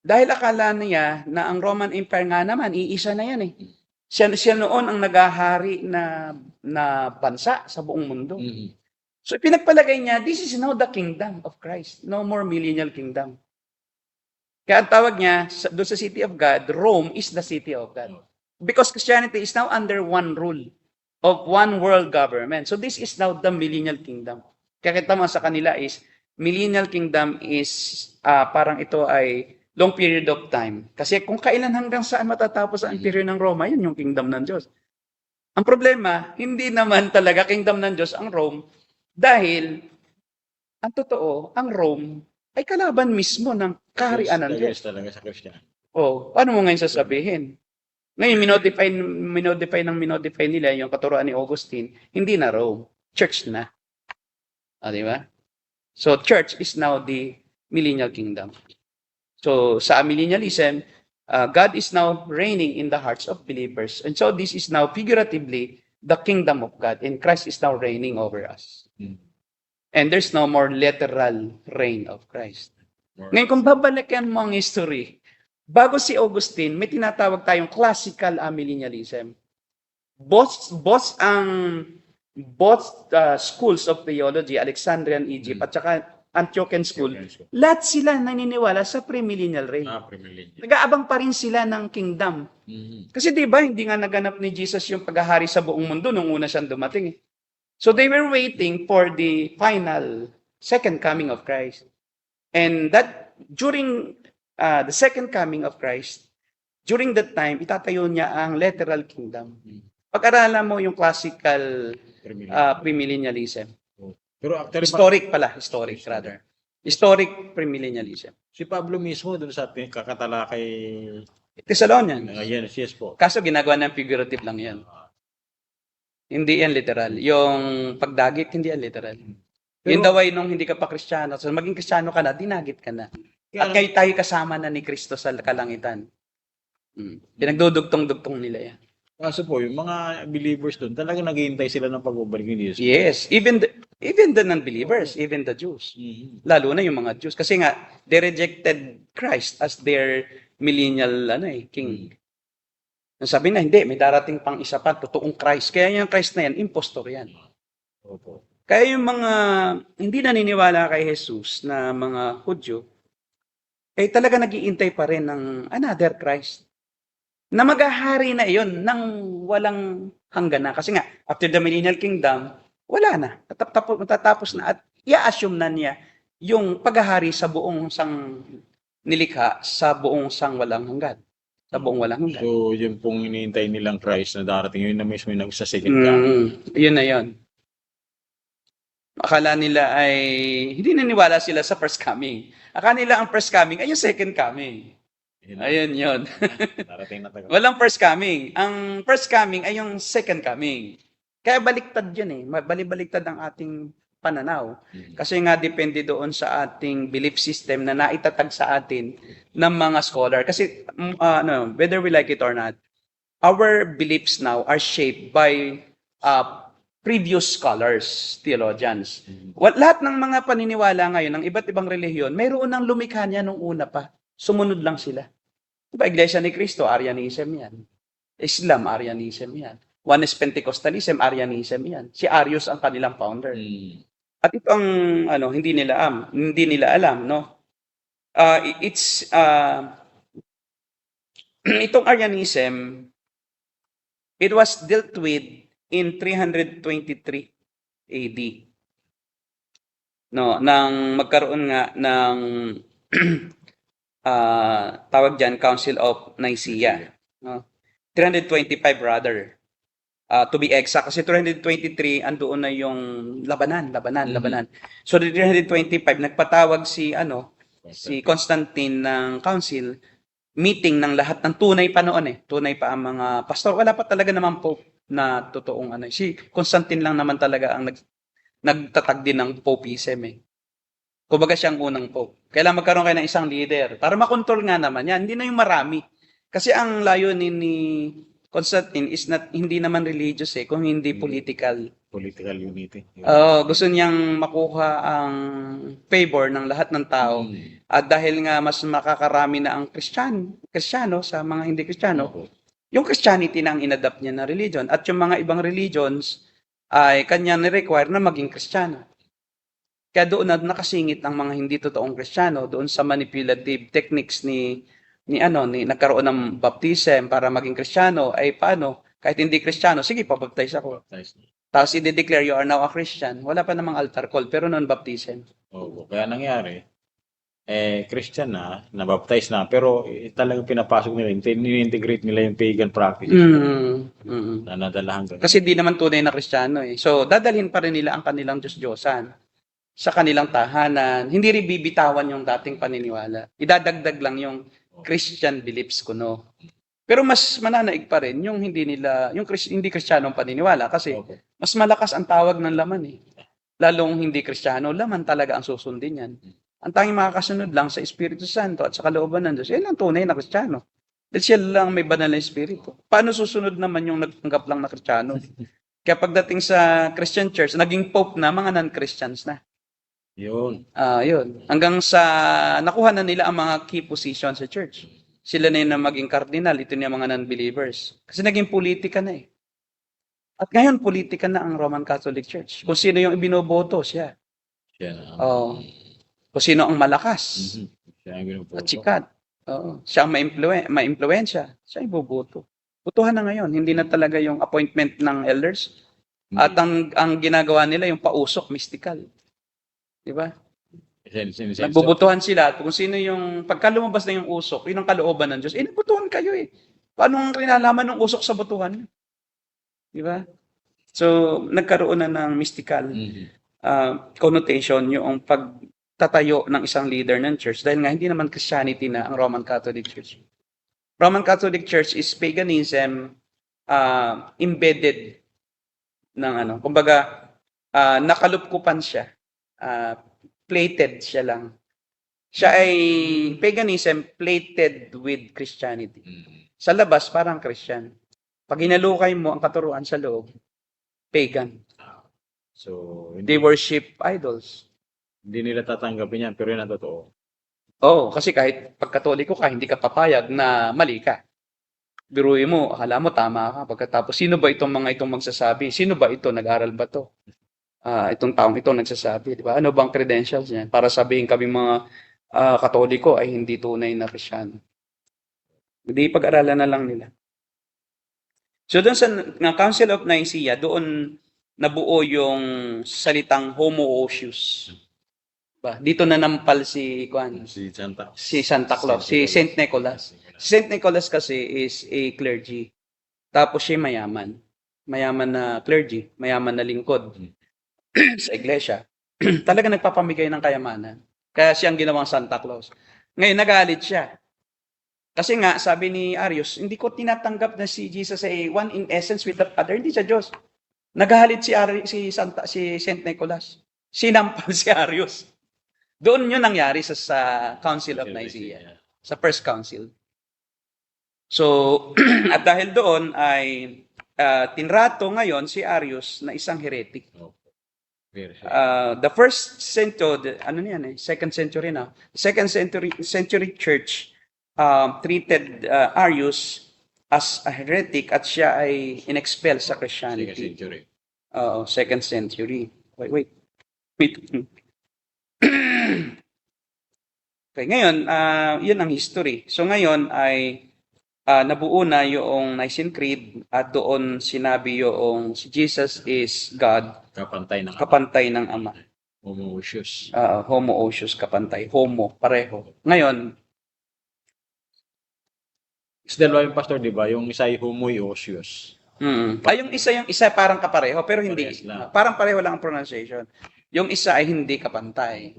dahil akala niya na ang Roman Empire nga naman, iisa na yan eh. Siya noon ang nagahari na bansa sa buong mundo. So pinagpalagay niya, this is now the kingdom of Christ. No more millennial kingdom. Kaya ang tawag niya, doon sa city of God, Rome is the city of God. Because Christianity is now under one rule. of one world government. So this is now the millennial kingdom. Kaya kita mo sa kanila is, millennial kingdom is parang ito ay long period of time. Kasi kung kailan hanggang saan matatapos ang imperyo ng Roma, yun yung kingdom ng Diyos. Ang problema, hindi naman talaga kingdom ng Diyos ang Rome dahil ang totoo, ang Rome ay kalaban mismo ng kaharian ng Diyos. Yes, talaga sa Christian. Oh, paano mo ngayon sasabihin? Ngayon, minodify nila yung katuruan ni Augustine, hindi na Rome, church na. Di ba? So, church is now the millennial kingdom. So, sa millennialism, God is now reigning in the hearts of believers. And so, this is now figuratively the kingdom of God, and Christ is now reigning over us. And there's no more literal reign of Christ. Ngayon, kung babalikan mo ang history, bago si Augustine, may tinatawag tayong classical amillennialism. Both schools of theology, Alexandrian Egypt at saka Antiochian school, lahat sila naniniwala sa premillennial reign. Nag-aabang pa rin sila ng kingdom. Kasi di ba hindi nga naganap ni Jesus yung paghahari sa buong mundo nung una siyang dumating. So they were waiting for the final second coming of Christ. And that during the second coming of Christ, during that time, itatayo niya ang literal kingdom. Pag-aralan mo yung classical premillennialism. Pero actually, Historic premillennialism. si Pablo mismo doon sa kakatalakay. Thessalonians. Yes po. Kaso ginagawa ng figurative lang yan. Hindi yan literal. Yung pagdagit, hindi yan literal. Yung daway nung hindi ka pa Kristiyano, so maging Kristiyano ka na, dinagit ka na. At ngayon tayo kasama na ni Kristo sa kalangitan. Pinagdudugtong-dugtong nila yan. Kaso po, yung mga believers doon, talagang naghihintay sila ng pagbabalik ni Jesus. Yes, even the non-believers, even the Jews. Lalo na yung mga Jews. Kasi nga, they rejected Christ as their millennial king. Sabi na, hindi, may darating pang isa pa, totoong Christ. Kaya yung Christ na yan, impostor yan. Opo. Kaya yung mga hindi naniniwala kay Jesus na mga Hudyo, eh talaga nag-iintay pa rin ng another Christ. Na maghahari na iyon ng walang hanggan na. Kasi nga, after the millennial kingdom, wala na. Matatapos na at i-assume na niya yung paghahari sa buong sang nilikha sa buong sang walang hanggan. Sa buong walang hanggan. So, yung pong iniintay nilang Christ na darating, yun na mismo yung nagsasecond coming. Yun na yun. Akala nila ay, hindi naniwala sila sa first coming. Akala nila ang first coming ay yung second coming. Ayun yun. Darating na tayo. Walang first coming. Ang first coming ay yung second coming. Kaya baliktad yun eh. Baliktad ang ating pananaw. Kasi nga depende doon sa ating belief system na naitatag sa atin ng mga scholar. Kasi whether we like it or not, our beliefs now are shaped by previous scholars, theologians. Lahat ng mga paniniwala ngayon ng iba't ibang relihiyon, mayroon ng lumikha niya nung una pa. Sumunod lang sila. Diba, Iglesia ni Cristo, Arianism yan. Islam, Arianism yan. Oneness Pentecostalism, Arianism yan. Si Arius ang kanilang founder. At ito ang hindi nila alam, no? Itong Arianism, it was dealt with in 323 AD. No, nang magkaroon nga ng tawag diyan Council of Nicaea, no? 325 rather. To be exact, kasi 323 andoon na yung labanan. So 325 nagpatawag si Constantine ng council, meeting ng lahat ng tunay pa noon tunay pa ang mga pastor. Wala pa talaga naman pope na totoong si Constantine lang naman talaga ang nagtatag din ng popeism Kumbaga siyang unang pope. Kailangan magkaroon kayo ng isang leader para makontrol nga naman yan. Hindi na yung marami. Kasi ang layunin ni Constantine is hindi naman religious kung hindi political. Political unity. Gusto niyang makuha ang favor ng lahat ng tao. At dahil nga mas makakarami na ang Kristiyano sa mga hindi Kristiyano, yung Christianity na ang inadapt niya na religion. At yung mga ibang religions ay kanya ni-require na maging Kristiyano. Kaya doon na nakasingit ang mga hindi totoong Kristiyano doon sa manipulative techniques ni nagkaroon ng baptism para maging Kristiyano ay paano Kahit hindi Kristiyano, sige, pabaptize ako. Baptized. Tapos i-declare you are now a Christian. Wala pa namang altar call, pero non-baptism. Oo, kaya nangyari, Christian na, nabaptize na, pero talagang pinapasok nila, ini-integrate nila yung pagan practices na nadala hanggang. Kasi di naman tunay na Kristiyano eh. So, dadalhin pa rin nila ang kanilang Diyos-Diyosan sa kanilang tahanan. Hindi rin bibitawan yung dating paniniwala. Idadagdag lang yung Christian beliefs kuno. Pero mas mananaig pa rin yung hindi Kristiyanong paniniwala kasi Okay. mas malakas ang tawag ng laman eh. Lalong hindi Kristiyano, laman talaga ang susundin yan. Ang tanging makakasunod lang sa Espiritu Santo at sa kalooban ng Diyos, yan ang tunay na Kristiyano. Dahil siya lang may banal na Espiritu. Paano susunod naman yung nagtanggap lang na Kristiyano? Kaya pagdating sa Christian Church, naging Pope na, mga non-Christians na. Yun. Yun. Hanggang sa nakuha na nila ang mga key position sa church. Sila na yun na maging cardinal, ito na yung mga non-believers. Kasi naging politika na eh. At ngayon, politika na ang Roman Catholic Church. Kung sino yung ibinoboto, siya. Siya na. Kung sino ang malakas Mhm. Siya ang binubuto. at sikat. Siya ang ma-impluensya. Siya ang iboboto. Butuhan na ngayon. Hindi na talaga yung appointment ng elders. At ang ginagawa nila yung pausok, mystical. Di ba? Nagbubutuhan sila. Kung sino yung, pagka lumabas na yung usok, yun ang kalooban ng Diyos. Nabutuhan kayo eh. Paano ang kinalaman ng usok sa butuhan? Di ba? So, nagkaroon na ng mystical connotation yung pagtatayo ng isang leader ng church dahil nga hindi naman Christianity na ang Roman Catholic Church. Roman Catholic Church is paganism embedded ng kumbaga nakalupkupan siya. Plated siya lang. Siya ay paganism plated with Christianity. Sa labas, parang Christian. Pag inalukay mo ang katuruan sa loob, pagan. So, They worship idols. hindi nila tatanggapin yan, pero yun ang totoo. Kasi kahit pagkatoliko ka, hindi ka papayag na mali ka. Biruin mo, akala mo tama ka. Pagkatapos, sino ba itong mga itong magsasabi? Sino ba ito? Nag-aral ba to? Itong taong ito nagsasabi, di ba? Ano bang credentials niyan? Para sabihin kami mga katoliko ay hindi tunay na Kristiyano. Hindi pag-aralan na lang nila. So doon sa Council of Nicaea, doon nabuo yung salitang homoousios. Ba? Dito na nampal si Santa Claus, si Saint Nicholas. Si Saint Nicholas kasi is a clergy. Tapos siya mayaman. Mayaman na clergy, mayaman na lingkod sa iglesia. Talaga nagpapamigay ng kayamanan. Kaya siyang ginawang Santa Claus. Ngayon, nagalit siya. Kasi nga, sabi ni Arius, hindi ko tinatanggap na si Jesus ay one in essence with the Father. Hindi siya Diyos. Nagalit si Saint Nicholas. Sinampal si Arius. Doon yun nangyari sa Council of Nicaea. Sa First Council. So, at dahil doon ay tinrato ngayon si Arius na isang heretic. The first century, second century na. Second century church treated Arius as a heretic at siya ay inexpel sa Christianity. Second century. Wait. Okay, ngayon, yun ang history. So ngayon ay nabuo na yung Nicene Creed at doon sinabi yung si Jesus is God. Kapantay ng Ama. Homoousios. Homoousios, kapantay. Homo, pareho. Ngayon, Sa dalawa yung pastor, di ba? Yung isa ay homoousios. yung isa parang kapareho, pero hindi. Parang pareho lang ang pronunciation. Yung isa ay hindi kapantay.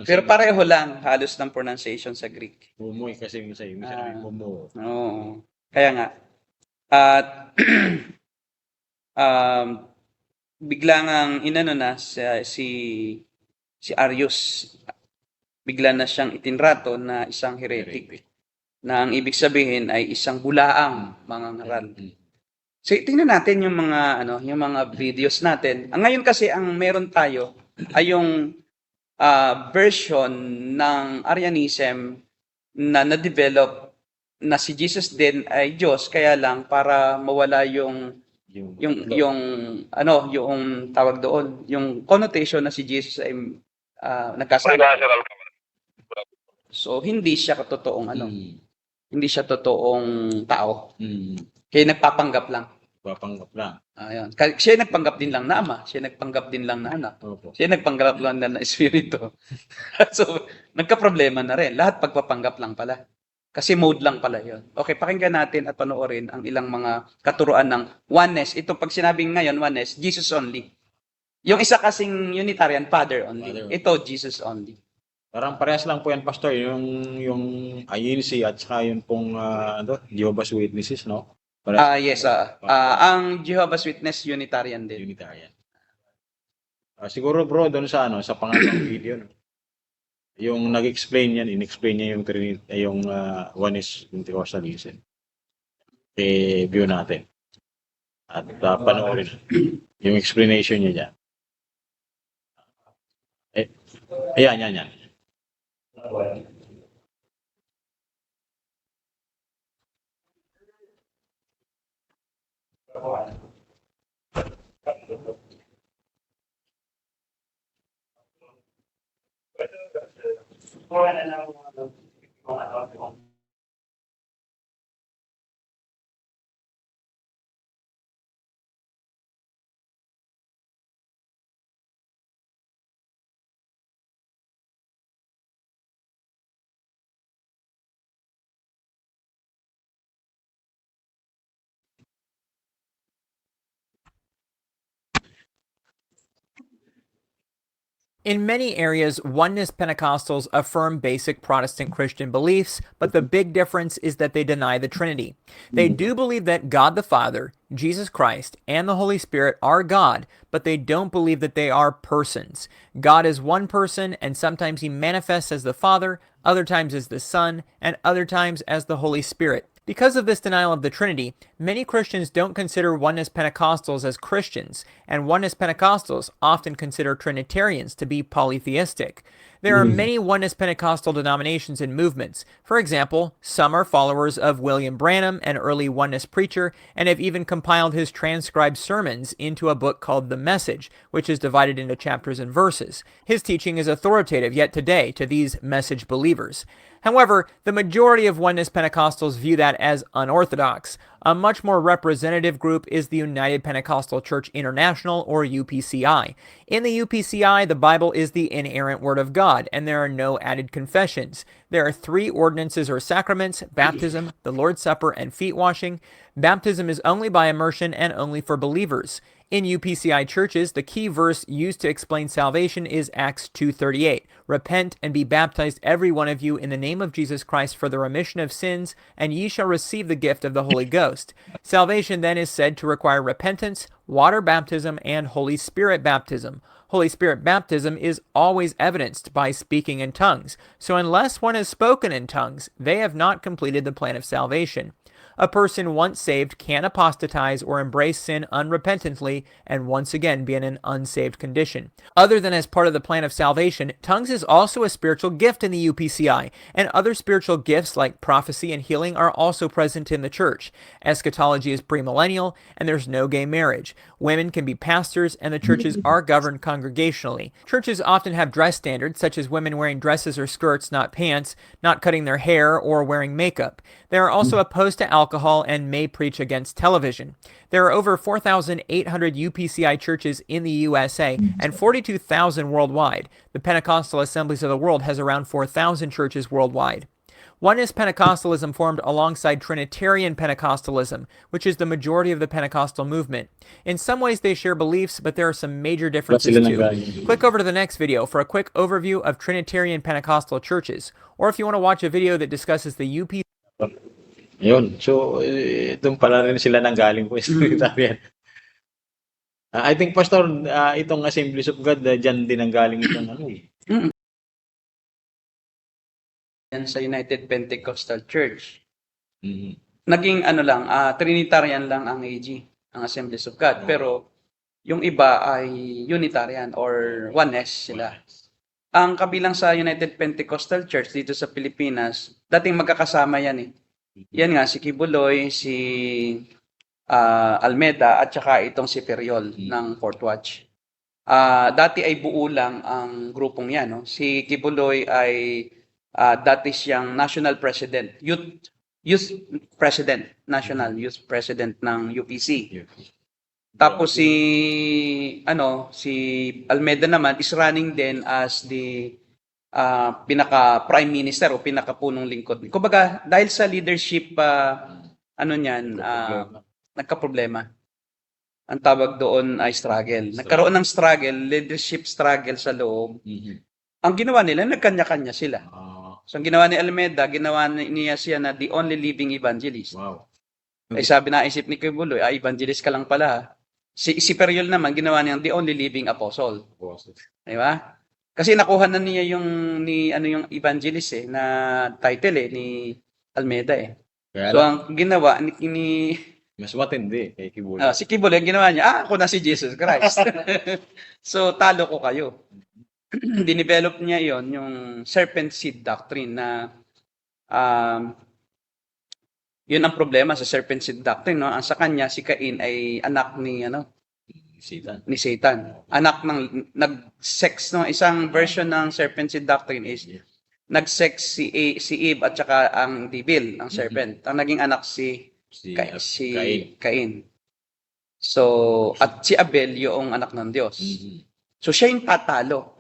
Pero pareho lang halos ng pronunciation sa Greek. Homo kasi yung isa ay homo. Kaya nga. At bigla ngang si Arius, bigla na siyang itinrato na isang heretic. Na ang ibig sabihin ay isang bulaang mangangaral. So tingnan natin yung mga videos natin. Ngayon kasi ang meron tayo ay yung version ng Arianism na na-develop na si Jesus din ay Diyos, kaya lang para mawala yung tawag doon, yung connotation na si Jesus ay nagkasama. So hindi siya totoong hindi siya totoong tao. Kaya nagpapanggap lang. Papanggap na. Ayan. Siya nagpanggap din lang na ama, siya nagpanggap din lang na anak, Opo. siya nagpanggap lang na espiritu. So, nagka-problema na rin. Lahat pagpapanggap lang pala. Kasi mode lang pala yon. Okay, pakinggan natin at panoorin ang ilang mga katuruan ng oneness. Ito, pag sinabing ngayon oneness, Jesus only. Yung isa kasing Unitarian, Father only. Father. Ito, Jesus only. Parang parehas lang po yan, Pastor. Yung INC at saka yung pong Jehovah's Witnesses, no? Yes. Ang Jehovah's Witness, Unitarian din. Unitarian. Siguro bro, doon sa sa pangalawang video, no? Yung nag-explain yan, in-explain niya yung Oneness Pentecostalism. View natin. At panoorin yung explanation niya dyan. Ayan. In many areas, Oneness Pentecostals affirm basic Protestant Christian beliefs, but the big difference is that they deny the Trinity. They do believe that God the Father, Jesus Christ, and the Holy Spirit are God, but they don't believe that they are persons. God is one person, and sometimes he manifests as the Father, other times as the Son, and other times as the Holy Spirit. Because of this denial of the Trinity, many Christians don't consider Oneness Pentecostals as Christians, and Oneness Pentecostals often consider Trinitarians to be polytheistic. There are many Oneness Pentecostal denominations and movements. For example, some are followers of William Branham, an early Oneness preacher, and have even compiled his transcribed sermons into a book called The Message, which is divided into chapters and verses. His teaching is authoritative yet today to these Message believers. However, the majority of Oneness Pentecostals view that as unorthodox. A much more representative group is the United Pentecostal Church International, or UPCI. In the UPCI, the Bible is the inerrant Word of God, and there are no added confessions. There are 3 ordinances or sacraments: baptism, the Lord's Supper, and feet washing. Baptism is only by immersion and only for believers. In UPCI churches, the key verse used to explain salvation is Acts 2:38. Repent and be baptized every one of you in the name of Jesus Christ for the remission of sins, and ye shall receive the gift of the Holy Ghost. Salvation then is said to require repentance, water baptism, and Holy Spirit baptism. Holy Spirit baptism is always evidenced by speaking in tongues, so unless one has spoken in tongues, they have not completed the plan of salvation. A person once saved can apostatize or embrace sin unrepentantly and once again be in an unsaved condition. Other than as part of the plan of salvation, tongues is also a spiritual gift in the UPCI, and other spiritual gifts like prophecy and healing are also present in the church. Eschatology is premillennial, and there's no gay marriage. Women can be pastors, and the churches are governed congregationally. Churches often have dress standards, such as women wearing dresses or skirts, not pants, not cutting their hair, or wearing makeup. They are also opposed to alcohol and may preach against television. There are over 4,800 UPCI churches in the USA and 42,000 worldwide. The Pentecostal Assemblies of the World has around 4,000 churches worldwide. Oneness Pentecostalism formed alongside Trinitarian Pentecostalism, which is the majority of the Pentecostal movement. In some ways they share beliefs, but there are some major differences too. Click over to the next video for a quick overview of Trinitarian Pentecostal churches, or if you want to watch a video that discusses the UP. Yun. So, itong pala rin sila nanggaling po sa Trinitarian. I think, Pastor, itong Assemblies of God, dyan din nanggaling itong Yan sa United Pentecostal Church. Naging Trinitarian lang ang AG, ang Assemblies of God. Pero, yung iba ay Unitarian or Oneness sila. Ang kabilang sa United Pentecostal Church dito sa Pilipinas, dating magkakasama yan eh. Yan nga, si Kibuloy, si Almeda, at saka itong si Periol ng Fourth Watch. Dati ay buo lang ang grupong yan. No? Si Kibuloy ay dati siyang national president, youth youth president, national youth president ng UPC. Yeah. Tapos si Almeda naman is running din as the pinaka prime minister o pinakapunong lingkod. Kumbaga dahil sa leadership nagka-problema. Ang tawag doon ay struggle. Nagkaroon ng struggle, leadership struggle sa loob. Ang ginawa nila, nagkanya-kanya sila. So ang ginawa ni Almeda, ginawa niya siya na the only living evangelist. Wow. Ay sabi na isip ni Kibuloy, evangelist ka lang pala. Si Periol naman, ginawa niyang the only living apostle. Di ba? Kasi nakuha na niya yung yung evangelist na title ni Almeda Kaya So ang ginawa ni mas matindi kay Kibuloy. si Kibuloy, ang ginawa niya, ako na si Jesus Christ. So talo ko kayo. Dinevelop niya yung serpent seed doctrine na yun ang problema sa serpent seed doctrine, no? Ang sa kanya si Cain ay anak ni Satan. Anak ng nag-sex, no? Isang version ng serpent seed doctrine is nag-sex si Eve at saka ang devil, ang serpent. Ang naging anak si Cain. So, at si Abel yung anak ng Diyos. So siya yung tatalo.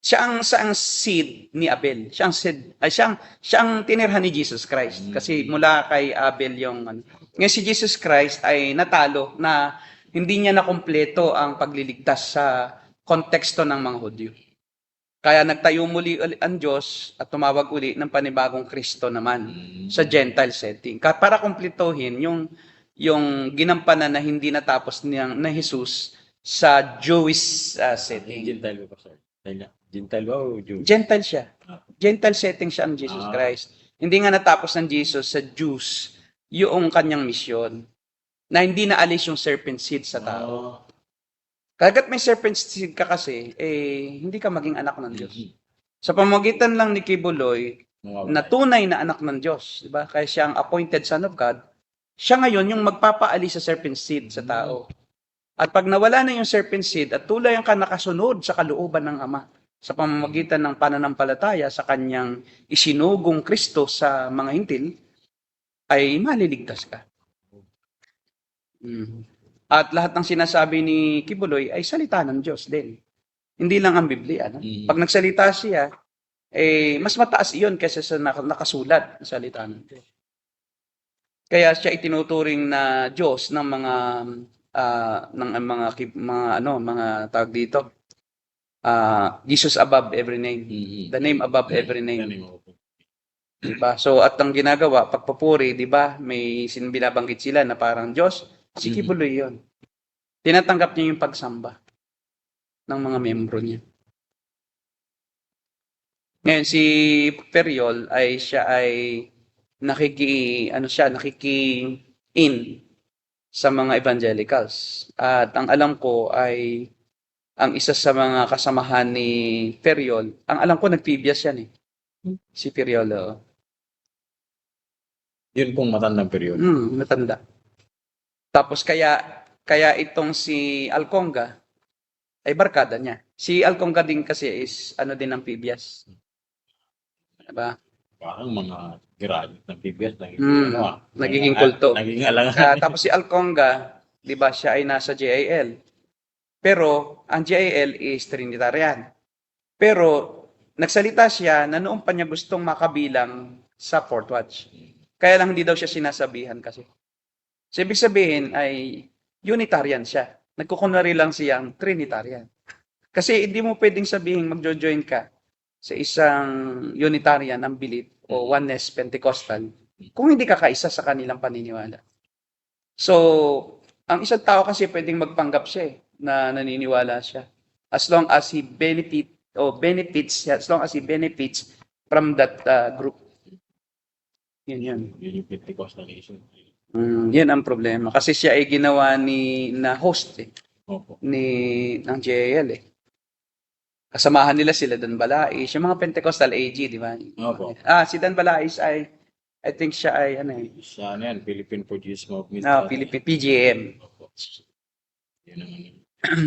Siya ang seed ni Abel. Siya ang tinirhan ni Jesus Christ. Kasi mula kay Abel yung Ngayon si Jesus Christ ay natalo na hindi niya nakumpleto ang pagliligtas sa konteksto ng mga Hudyo. Kaya nagtayo muli ang Diyos at tumawag uli ng panibagong Kristo naman sa Gentile setting. Para kumpletohin yung ginampanan na hindi natapos na Jesus sa Jewish setting. Gentile ba, sir? Gentile ba o Jew? Gentile siya. Gentile setting siya ang Jesus Christ. Hindi nga natapos ng Jesus sa Jews yung kanyang misyon na hindi naalis yung serpent seed sa tao. Kagat may serpent seed ka kasi, hindi ka maging anak ng Diyos. Sa pamamagitan lang ni Kibuloy, na tunay na anak ng Diyos, di ba? Kaya siya ang appointed son of God, siya ngayon yung magpapaalis sa serpent seed sa tao. At pag nawala na yung serpent seed at tulay ang ka nakasunod sa kalooban ng Ama, sa pamamagitan ng pananampalataya sa kanyang isinugong Kristo sa mga hintil, ay maliligtas ka. At lahat ng sinasabi ni Kibuloy ay salita ng Diyos din. Hindi lang ang Biblia. No? Pag nagsalita siya, mas mataas iyon kaysa sa nakasulat na salita ng Diyos. Kaya siya itinuturing na Diyos ng mga tawag dito. Jesus above every name. The name above every name. Diba? So at ang ginagawa pagpupuri, 'di ba? May binabanggit sila na parang Diyos, si Kibuloy 'yon. Tinatanggap niya yung pagsamba ng mga membro niya. Ngayon si Periol siya ay nakiki-in sa mga evangelicals. At ang alam ko ay ang isa sa mga kasamahan ni Periol, ang alam ko nag-PBS yan si Periol. Yun pong matandang period. Matanda. Tapos kaya itong si Alconga ay barkada niya. Si Alconga din kasi is din ng PBS. Diba? Parang mga graduate ng PBS nagiging kulto. Naging alangan. Tapos si Alconga, 'di ba, siya ay nasa JIL. Pero ang JIL is Trinitarian. Pero nagsalita siya na noon pa niya gustong makabilang sa Fourth Watch. Kaya lang hindi daw siya sinasabihan kasi. So, ibig sabihin ay Unitarian siya. Nagkukunwari lang siyang Trinitarian. Kasi hindi mo pwedeng sabihin magjo-join ka sa isang Unitarian ang belief o Oneness Pentecostal kung hindi ka kaisa sa kanilang paniniwala. So, ang isang tao kasi pwedeng magpanggap siya na naniniwala siya as long as he benefits from that group. Yun. Yun yung Pentecostalism. Yan ang problema. Kasi siya ay ginawa na host Opo. ng JAL Kasamahan nila sila Dan Balais, yung mga Pentecostal AG, di ba? Opo. Si Dan Balais I think siya ay Siya yan, Philippine Produce Movement. Philippine PGM. Opo. Yun ang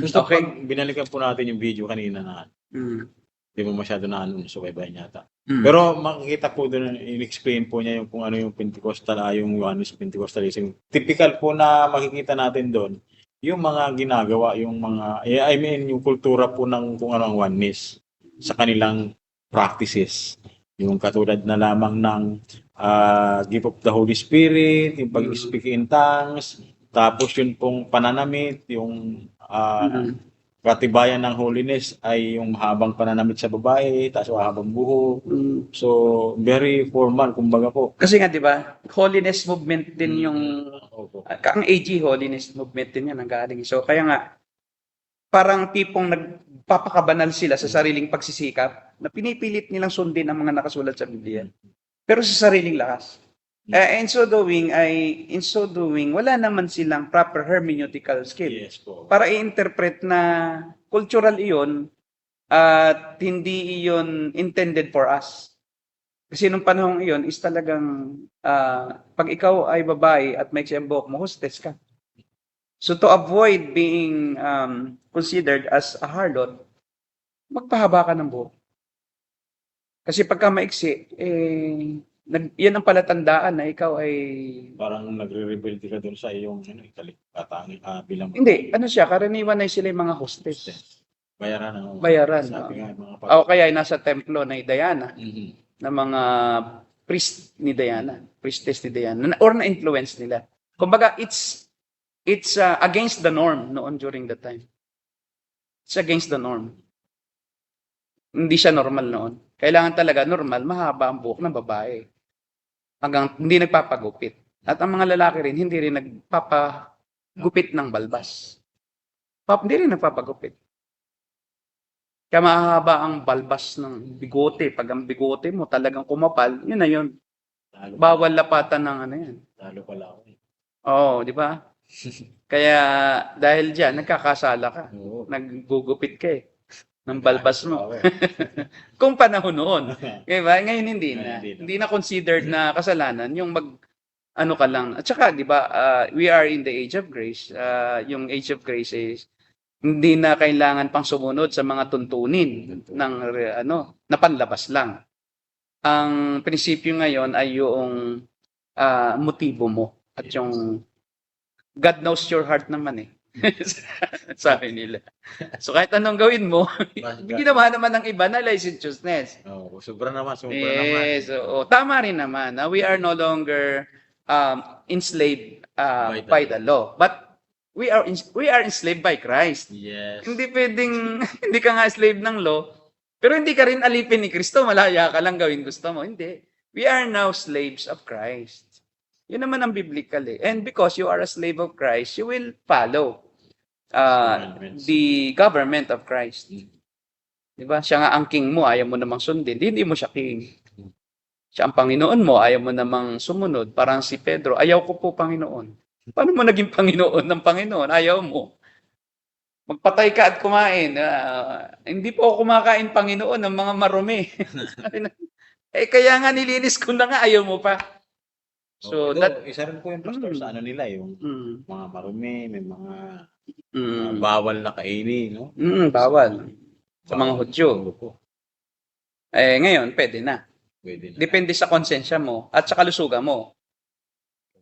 Gusto Okay. binalikan po natin yung video kanina na Mm. hindi mo masyado na subaybayan yata. Pero makikita po doon, in-explain po niya yung kung ano yung Pentecostal, yung Johannes Pentecostalism. Typical po na makikita natin doon, yung mga ginagawa, yung mga, I mean, yung kultura po ng kung ano ang oneness sa kanilang practices. Yung katulad na lamang ng gift of the Holy Spirit, yung pag-speak in tongues, tapos yun pong pananamit, yung katibayan ng holiness ay yung mahabang pananamit sa babae, tapos mahabang buhok. So, very formal, kumbaga po. Kasi nga, di ba, holiness movement din yung, Opo. ang AG holiness movement din yan ang galing. So, kaya nga, parang tipong nagpapakabanal sila sa sariling pagsisikap na pinipilit nilang sundin ang mga nakasulat sa Biblia. Pero sa sariling lakas. In so doing, wala naman silang proper hermeneutical skill. Yes po. Para i-interpret na cultural iyon at hindi iyon intended for us. Kasi nung panahon iyon is talagang pag ikaw ay babae at may siyang buhok mo, hostess ka. So to avoid being considered as a harlot, magpahaba ka ng buhok. Kasi pagka maiksi, yan ang palatandaan na ikaw ay... Parang nagre-rebelde ka doon sa iyong katangi bilang... Hindi, ano siya, karaniwan ay sila yung mga hostess. Bayaran. Bayaran. Sabi nga, mga O kaya ay nasa templo na Diana, Mhm. na mga priest ni Diana, priestess ni Diana, or na-influence nila. Kumbaga, it's against the norm noon during that time. It's against the norm. Hindi siya normal noon. Kailangan talaga normal, mahaba ang buhok ng babae. Hanggang hindi nagpapagupit. At ang mga lalaki rin, hindi rin nagpapagupit ng balbas. Hindi rin nagpapagupit. Kaya mahaba ang balbas ng bigote. Pag ang bigote mo talagang kumapal, yun na yun. Bawal lapatan ng ano yan. Talo pala ako. Oo, di ba? Kaya dahil dyan, nagkakasala ka. Oo. Naggugupit ka ng balbas mo. Kung panahon noon. Diba? Ngayon hindi na. Hindi na considered na kasalanan yung ano ka lang. At saka, di ba, we are in the age of grace. Yung age of grace is hindi na kailangan pang sumunod sa mga tuntunin ng na panlabas lang. Ang prinsipyo ngayon ay yung motibo mo at yung God knows your heart naman sabi nila. So kahit anong gawin mo, ginawa naman ng iba na licentiousness. Sobra naman. Yes, tama rin naman. We are no longer enslaved by the law. But we are enslaved by Christ. Yes. Hindi pwedeng, hindi ka nga slave ng law, pero hindi ka rin alipin ni Kristo, malaya ka lang gawin gusto mo. Hindi. We are now slaves of Christ. Yun naman ang biblical And because you are a slave of Christ, you will follow the government of Christ. Diba? Siya nga ang king mo, ayaw mo namang sundin. Hindi mo siya king. Siya ang Panginoon mo, ayaw mo namang sumunod. Parang si Pedro, ayaw ko po Panginoon. Paano mo naging Panginoon ng Panginoon? Ayaw mo. Magpatay ka at kumain. Hindi po ako kumakain Panginoon ng mga marumi. Kaya nga nilinis ko na nga, ayaw mo pa. So isa rin po yung pastor sa ano nila, yung mga marumi, may mga Mm. bawal na kainin, no? Bawal. Sa mga Hudyo. Ngayon, pwede na. Pwede na. Depende sa konsensya mo at sa kalusugan mo.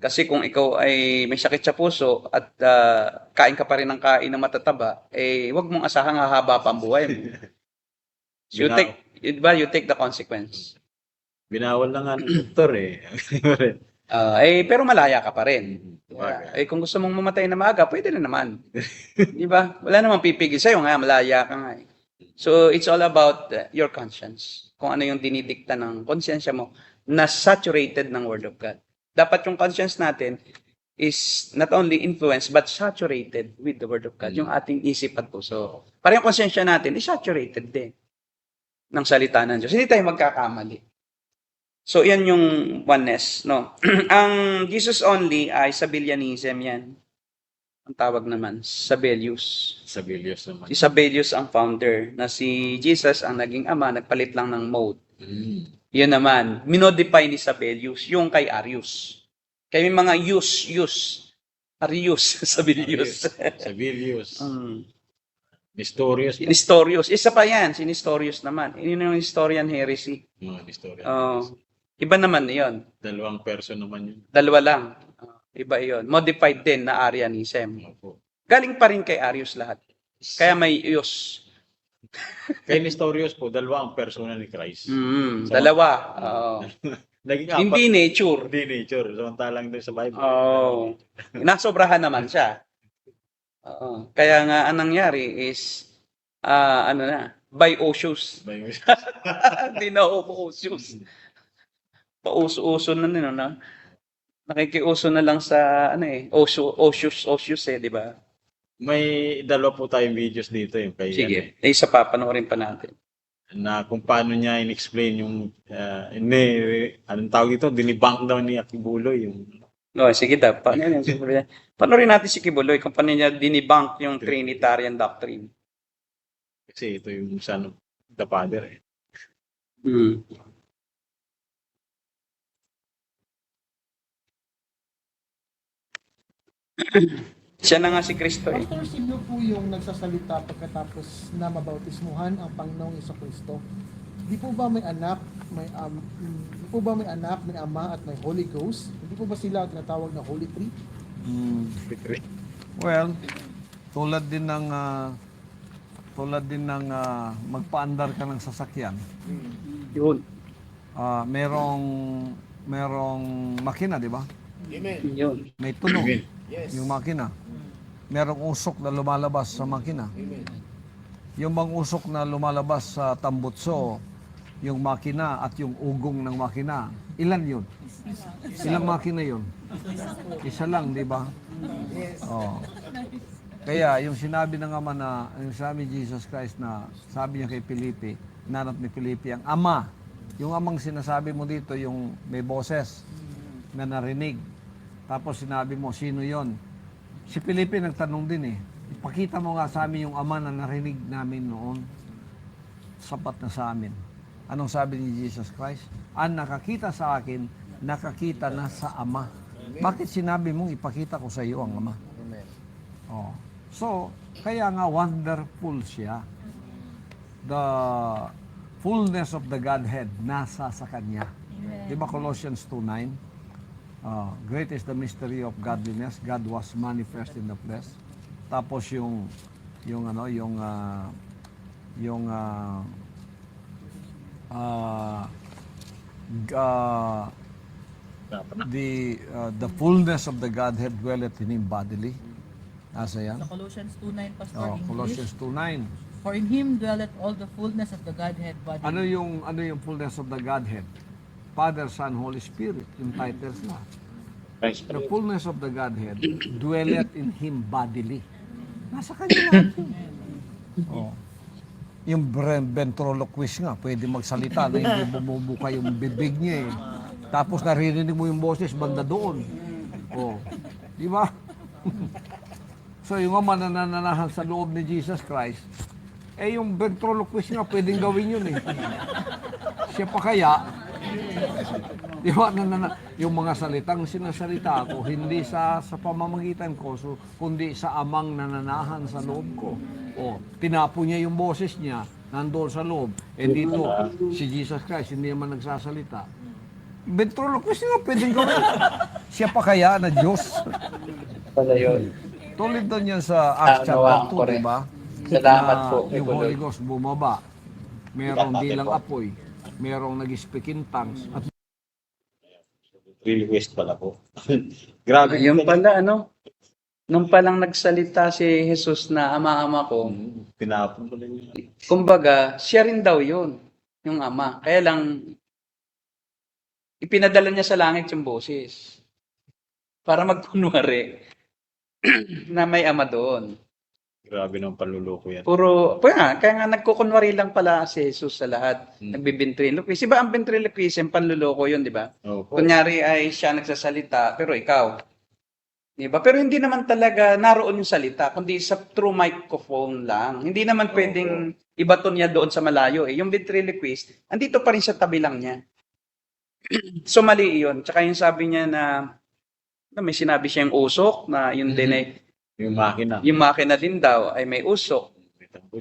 Kasi kung ikaw ay may sakit sa puso at kain ka pa rin ng kain na matataba, wag mong asahang hahaba pa ang buhay mo. So you take the consequence. Binawal na nga ng doktor Pero malaya ka pa rin. Kung gusto mong mamatay na maaga, pwede na naman. Di ba? Wala namang pipigil sa'yo nga, malaya ka nga So, it's all about your conscience. Kung ano yung dinidikta ng konsensya mo na saturated ng Word of God. Dapat yung conscience natin is not only influenced but saturated with the Word of God. Yung ating isip at puso. Para yung konsensya natin is saturated din ng salita ng Diyos. Hindi tayo magkakamali. So, yan yung oneness, no? Ang Jesus only ay Sabellianism yan. Ang tawag naman, Sabellius. Sabellius naman. Si Sabellius ang founder, na si Jesus ang naging ama, nagpalit lang ng mode. Yan naman, minodify ni Sabellius, yung kay Arius. Kaya may mga Arius, Sabellius. Sabellius. Nestorius. Nestorius. Isa pa yan, si Nestorius naman. Yun yung Nestorian heresy. Nestorius. Iba naman yun. Dalawang person naman yun. Dalawa lang. Iba yun. Modified din na Arianism. Opo. Galing pa rin kay Arius lahat. Kaya may Ius. Kay Nestorius po, dalawang persona ni Christ. Dalawa. Naging apat. Hindi nature. Hindi nature. Samantalang doon sa Bible. Nasobrahan naman siya. Kaya nga, anong nangyari is, by Osius. Hindi na Osius. Pauso-uso na nino na. Nakikiuso na lang sa, Osius di ba? May dalawa po tayong videos dito. Yung kay, Sige, isa pa, panoorin pa natin. na kung paano niya in-explain yung, anong tawag ito? Dinibank daw ni Akibuloy yung Sige daw. Panoorin natin si Kibuloy kung paano niya dinibunk yung Trinitarian doctrine. kasi ito yung Son of the Father. Siya na nga si Kristo eh. Pastor, sino po yung nagsasalita pagkatapos na mabautismuhan ang Panginoong Jesucristo? Di po ba may anak, may ama at may Holy Ghost? Hindi po ba sila tinatawag na Holy Three? Well, tulad din ng magpaandar ka ng sasakyan. Yun. Merong makina, di ba? Yun. May tunog yung makina. Merong usok na lumalabas sa makina. Yung bang usok na lumalabas sa tambutso, yung makina at yung ugong ng makina, ilan yun? Ilang makina yun? Isa lang, di ba? Oh. Kaya yung sinabi ng Ama na, yung sabi ni Jesus Christ na, sabi niya kay Felipe, nanat ni Felipe, ang Ama, yung amang sinasabi mo dito, yung may boses na narinig. Tapos sinabi mo, sino yon? Si Felipe nagtanong din eh, ipakita mo nga sa amin yung Ama na narinig namin noon. Sapat na sa amin. Anong sabi ni Jesus Christ? Ang nakakita sa akin, nakakita na sa Ama. Bakit sinabi mong ipakita ko sa iyo ang Ama? Oh. So, kaya nga wonderful siya. The fullness of the Godhead nasa sa Kanya. Di ba Colossians 2:9? Great is the mystery of godliness. God was manifest in the flesh. Tapos the fullness of the Godhead dwelleth in Him bodily. Nasa yan? Sa Colossians 2:9, Pastor, English. Colossians 2:9. For in Him dwelleth all the fullness of the Godhead bodily. Ano yung fullness of the Godhead? Father, Son, Holy Spirit, yung titles na. The fullness of the Godhead dwelleth in Him bodily. Nasa Kanya lahat yun. Oh. Yung ventriloquist nga, pwede magsalita na hindi bumubuka yung bibig niya eh. Tapos naririnig mo yung boses banda doon. Oh. Di ba? So yung Ama na nananahan sa loob ni Jesus Christ, yung ventriloquist nga pwedeng gawin yun eh. Siya pa kaya, di ba, yung mga salitang sinasalita ko, hindi sa pamamagitan ko, kundi sa Amang nananahan sa loob ko. O, tinapo niya yung boses niya, nandoon sa loob. Dito, si Jesus Christ, hindi naman nagsasalita. Ventriloquist nga pwedeng gawin. Siya pa kaya na Diyos. Pala yun. Tulad doon yan sa Acts chapter 2, di ba? Salamat po. Yung Holy Ghost bumaba. Merong bilang apoy. Merong nag-speak in tongues. At request pala po. Grabe. Yung pala, nung palang nagsalita si Jesus na ama-ama ko, Pinapon ko lang yun. kumbaga, siya rin daw yun, yung Ama. Kaya lang, ipinadala niya sa langit yung boses. Para magkunwari na may Ama doon. Grabe ng panluloko yan. Kaya nga nagkukunwari lang pala si Jesus sa lahat. Nagbibentriloquist. Iba ang ventriloquism, panluloko yun, di ba? Opo. Kunyari ay siya nagsasalita, pero ikaw. Di ba? Pero hindi naman talaga naroon yung salita, kundi sa true microphone lang. Hindi naman pwedeng ibaton niya doon sa malayo. Yung ventriloquist, andito pa rin sa tabi lang niya. So mali yun. Tsaka yung sabi niya na may sinabi siyang usok na yun din ay Yung makina. yung makina din daw ay may usok.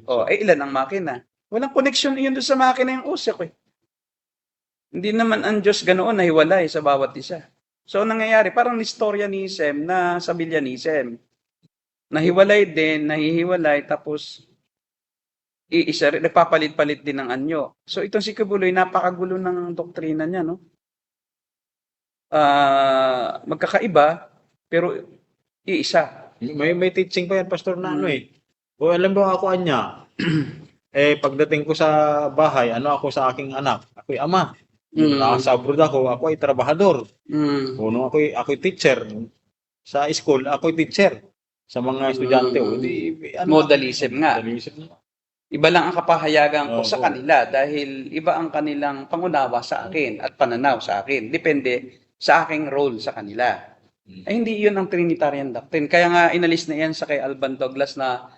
O, ilan ang makina? Walang connection yun doon sa makina yung usok eh. Hindi naman ang Diyos ganoon nahiwalay sa bawat isa. So, nangyayari, parang Nestorianism na Sabellianism. Nahiwalay din, nahihiwalay, tapos iisa rin, nagpapalit-palit din ng anyo. So, itong si Kibuloy, napakagulo ng doktrina niya, no? Magkakaiba, pero iisa. May teaching pa yan, Pastor, na ano eh. O alam mo ako anya, pagdating ko sa bahay, ano ako sa aking anak? Ako'y ama. Nasa abroad ako ay trabahador. O nung ako'y teacher. Sa school, ako'y teacher. Sa mga estudyante, Modalism nga. Modalism. Iba lang ang kapahayagan ko Oo. sa kanila dahil iba ang kanilang pangunawa sa akin at pananaw sa akin. Depende sa aking role sa kanila. Ay hindi yun ang Trinitarian doctrine. Kaya nga inalis na yan sa kay Alban Douglas na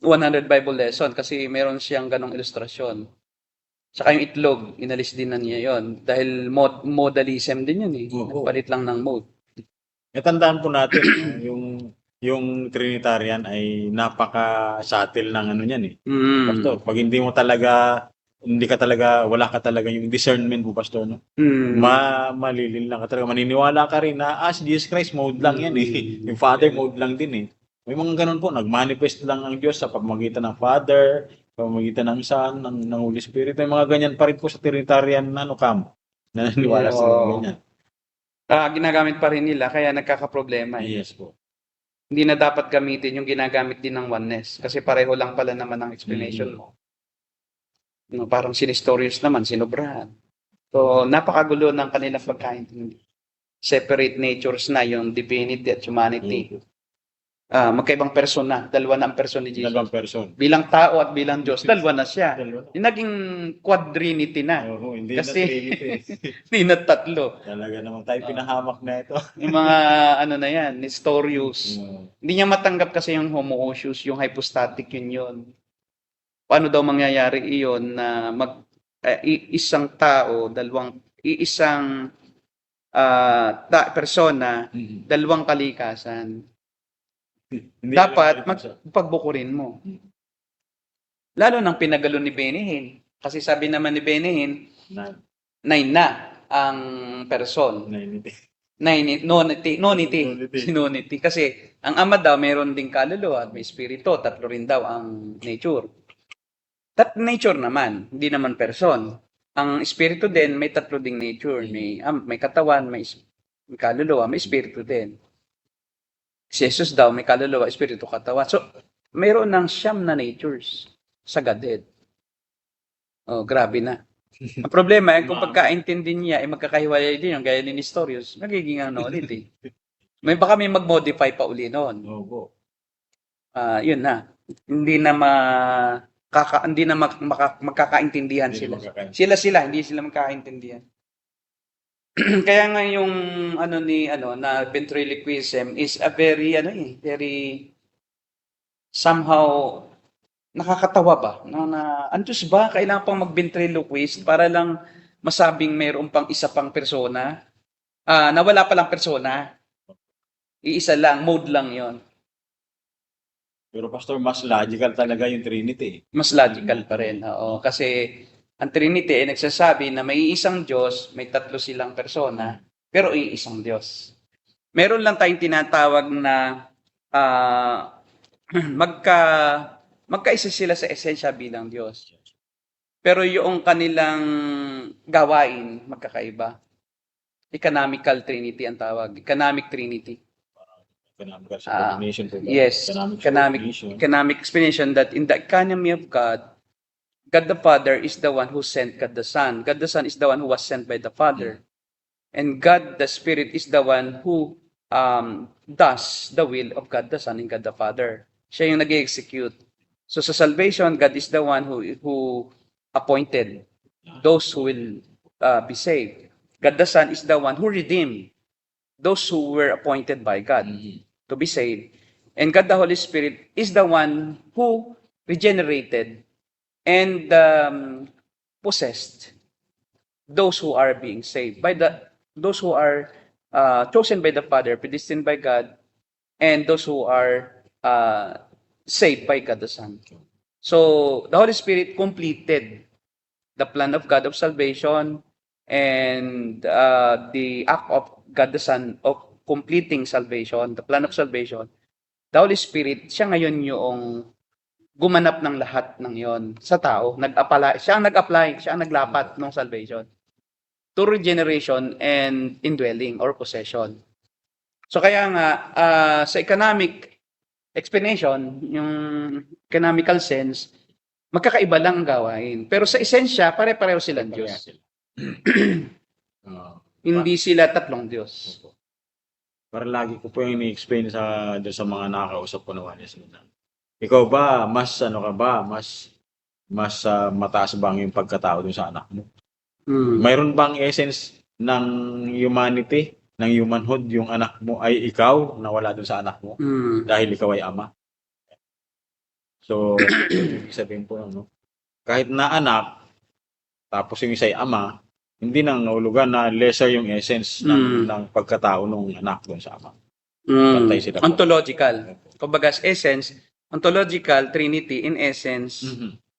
100 Bible lesson kasi meron siyang ganong ilustrasyon. Saka yung itlog, inalis din na niya yon dahil modalism din yun eh. Oo. Nagpalit lang ng mode. Tandaan po natin, yung Trinitarian ay napaka-subtle ng ano niyan eh. Pastor, pag wala ka talaga yung discernment po, Pastor, no? Malilin lang ka talaga. Maniniwala ka rin na, si Jesus Christ, mode lang yan eh. Yung Father, mode lang din eh. May mga ganun po, nag-manifest lang ang Diyos sa pamamagitan ng Father, pamamagitan ng Son, ng Holy Spirit. May mga ganyan pa rin po sa Trinitarian na naniniwala sa ganyan. Ginagamit pa rin nila kaya nagkakaproblema eh. Yes po. Hindi na dapat gamitin yung ginagamit din ng oneness kasi pareho lang pala naman ang explanation mo. No, parang si Nestorius naman, sinobrahan. So, napakagulo ng kanilang pagkaintindi. Separate natures na yung divinity at humanity. Magkaibang persona, dalawa na ang person ni Jesus. Dalawang person. Bilang tao at bilang Diyos, dalawa na siya. Dalawa. Yung naging quadrinity na. Oo, hindi Kasi- na Trinity. Hindi na tatlo. Talaga naman tayo pinahamak na ito. Yung mga na yan, Nestorius. Hindi niya matanggap kasi yung homoousios, yung hypostatic union. Paano daw mangyayari iyon na isang tao, isang persona, dalawang kalikasan. Hindi Dapat alam ito. pagbukurin mo. Lalo nang pinagalo ni Benihin. Kasi sabi naman ni Benihin, Na- 9 na ang person. Nonity. Sinonity. Kasi ang ama daw mayroon ding kaluluwa at may espiritu. Tatlo rin daw ang nature. Nature naman, hindi naman person. Ang espiritu din, may tatlo ding nature. May katawan, may kaluluwa, may espiritu din. Si Jesus daw, may kaluluwa, espiritu, katawan. So, mayroon ng 9 na natures sa Godhead. Oh, grabe na. Ang problema, kung pagkaintindi niya, magkakahiwalay din yung gaya ni Nestorius, magiging ulit eh. May baka may mag-modify pa uli noon. Opo. Yun na. Hindi na magkakaintindihan Hindi sila. magkakaintindihan. Hindi sila magkakaintindihan. Kaya nga yung na ventriloquism is a very somehow nakakatawa ba? Ang Diyos ba kailangan pang mag-ventriloquist para lang masabing mayroon pang isa pang persona? Nawala pa lang persona. Iisa lang, mode lang 'yon. Pero Pastor, mas logical talaga yung Trinity. Mas logical pa rin. Oo, kasi ang Trinity ay nagsasabi na may isang Diyos, may tatlo silang persona, pero iisang Diyos. Meron lang tayong tinatawag na magkaisa sila sa esensya bilang Diyos. Pero yung kanilang gawain, magkakaiba. Economical Trinity ang tawag. Economic Trinity. Economical subordination. Yes, economic explanation that in the economy of God, God the Father is the one who sent God the Son. God the Son is the one who was sent by the Father. And God the Spirit is the one who does the will of God the Son and God the Father. Siya yung nag-execute. So sa salvation, God is the one who appointed those who will be saved. God the Son is the one who redeemed those who were appointed by God to be saved. And God the Holy Spirit is the one who regenerated and possessed those who are being saved those who are chosen by the Father, predestined by God, and those who are saved by God the Son. So, the Holy Spirit completed the plan of God of salvation and the act of God the Son of completing salvation, the plan of salvation. The Holy Spirit, siya ngayon yung gumanap ng lahat ng yon sa tao. Siya ang naglapat ng salvation to regeneration and indwelling or possession. So kaya nga, sa economic explanation, yung economical sense, magkakaiba lang ang gawain. Pero sa esensya, pare-pareho silang Diyos. Hindi sila tatlong Diyos. Para lagi ko po yung ini-explain sa mga nakakausap ko na oneness. Ikaw ba, mas mataas ba ang yung pagkatao dun sa anak mo? Mayroon bang essence ng humanity, ng humanhood, yung anak mo ay ikaw na wala dun sa anak mo dahil ikaw ay ama? So, ibig sabihin po, kahit na anak, tapos yung isa ay ama, hindi nang nahulugan na lesser yung essence ng pagkatao ng anak dun sa ama. Pantay sila po. Ontological. Kumbaga, essence, ontological, Trinity, in essence,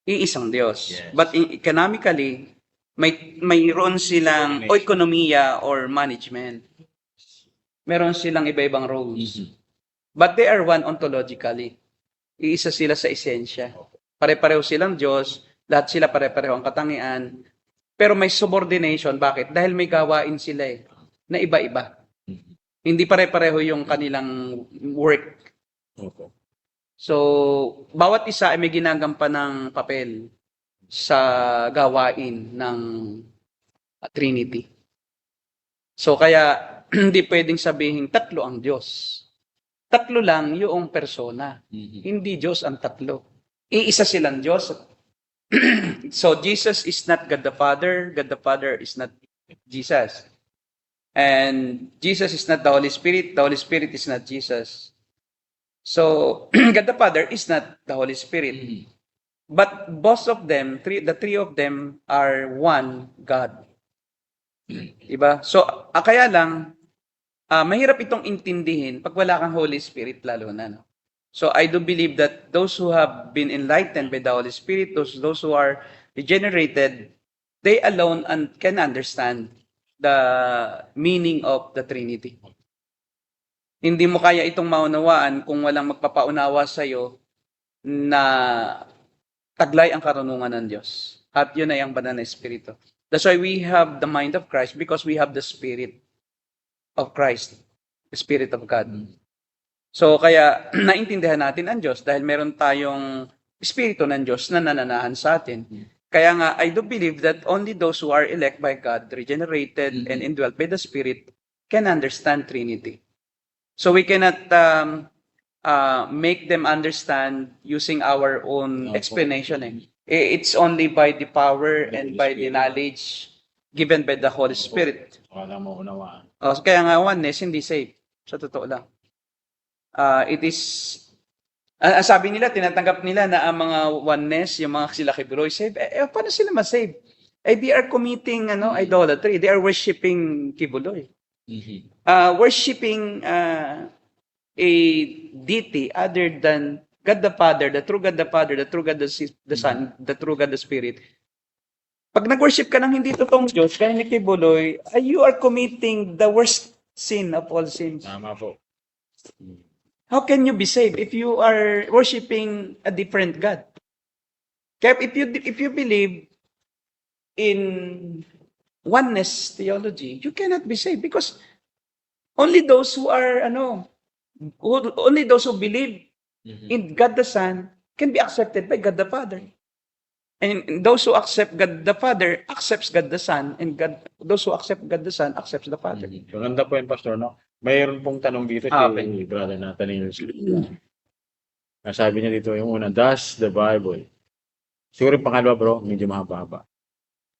iisang Diyos. Yes. But economically, mayroon silang ekonomiya or management. Meron silang iba-ibang roles. But they are one ontologically. Iisa sila sa esensya. Pare-pareho silang Diyos, lahat sila pare-pareho ang katangian, pero may subordination. Bakit? Dahil may gawain sila na iba-iba. Hindi pare-pareho yung kanilang work. So, bawat isa ay may ginagampan ng papel sa gawain ng Trinity. So, kaya hindi pwedeng sabihin tatlo ang Diyos. Tatlo lang yung persona. Hindi Diyos ang tatlo. Iisa silang Diyos. So, Jesus is not God the Father. God the Father is not Jesus. And Jesus is not the Holy Spirit. The Holy Spirit is not Jesus. So, God the Father is not the Holy Spirit. But both of them, the three of them are one God. Diba? So, kaya lang, mahirap itong intindihin pag wala kang Holy Spirit lalo na. No? So, I do believe that those who have been enlightened by the Holy Spirit, those who are regenerated, they alone can understand the meaning of the Trinity. Hindi mo kaya itong maunawaan kung walang magpapaunawa sa'yo na taglay ang karunungan ng Diyos. At yun ay ang banal na Espiritu. That's why we have the mind of Christ, because we have the Spirit of Christ, the Spirit of God. So kaya naintindihan natin ang Diyos dahil meron tayong Espiritu ng Diyos na nananahan sa atin. Kaya nga, I do believe that only those who are elect by God, regenerated and indwelt by the Spirit, can understand Trinity. So we cannot make them understand using our own explanation. It's only by the power and by the knowledge given by the Holy Spirit. Wala mo unawaan. Kaya nga oneness, hindi safe. Sa totoo lang. It is, sabi nila, tinatanggap nila na ang mga oneness, yung mga sila kibuloy, save. Paano sila masave? They are committing idolatry. They are worshiping kibuloy. Worshiping a deity other than God the Father, the true God the Father, the true God the Son, the true God the Spirit. Pag nag-worship ka ng hindi totoong Diyos, kaya ni kibuloy, you are committing the worst sin of all sins. Tama po. How can you be saved if you are worshiping a different God? Kaya if you believe in oneness theology, you cannot be saved because only those who are only those who believe in God the Son can be accepted by God the Father. And those who accept God the Father accepts God the Son, and those who accept God the Son accepts the Father. Maganda po yun, Pastor, no? Mayroon pong tanong dito si Brother Nathaniel. Sabi niya dito yung una, does the Bible, siguro yung pangalawa bro, medyo mahaba-haba.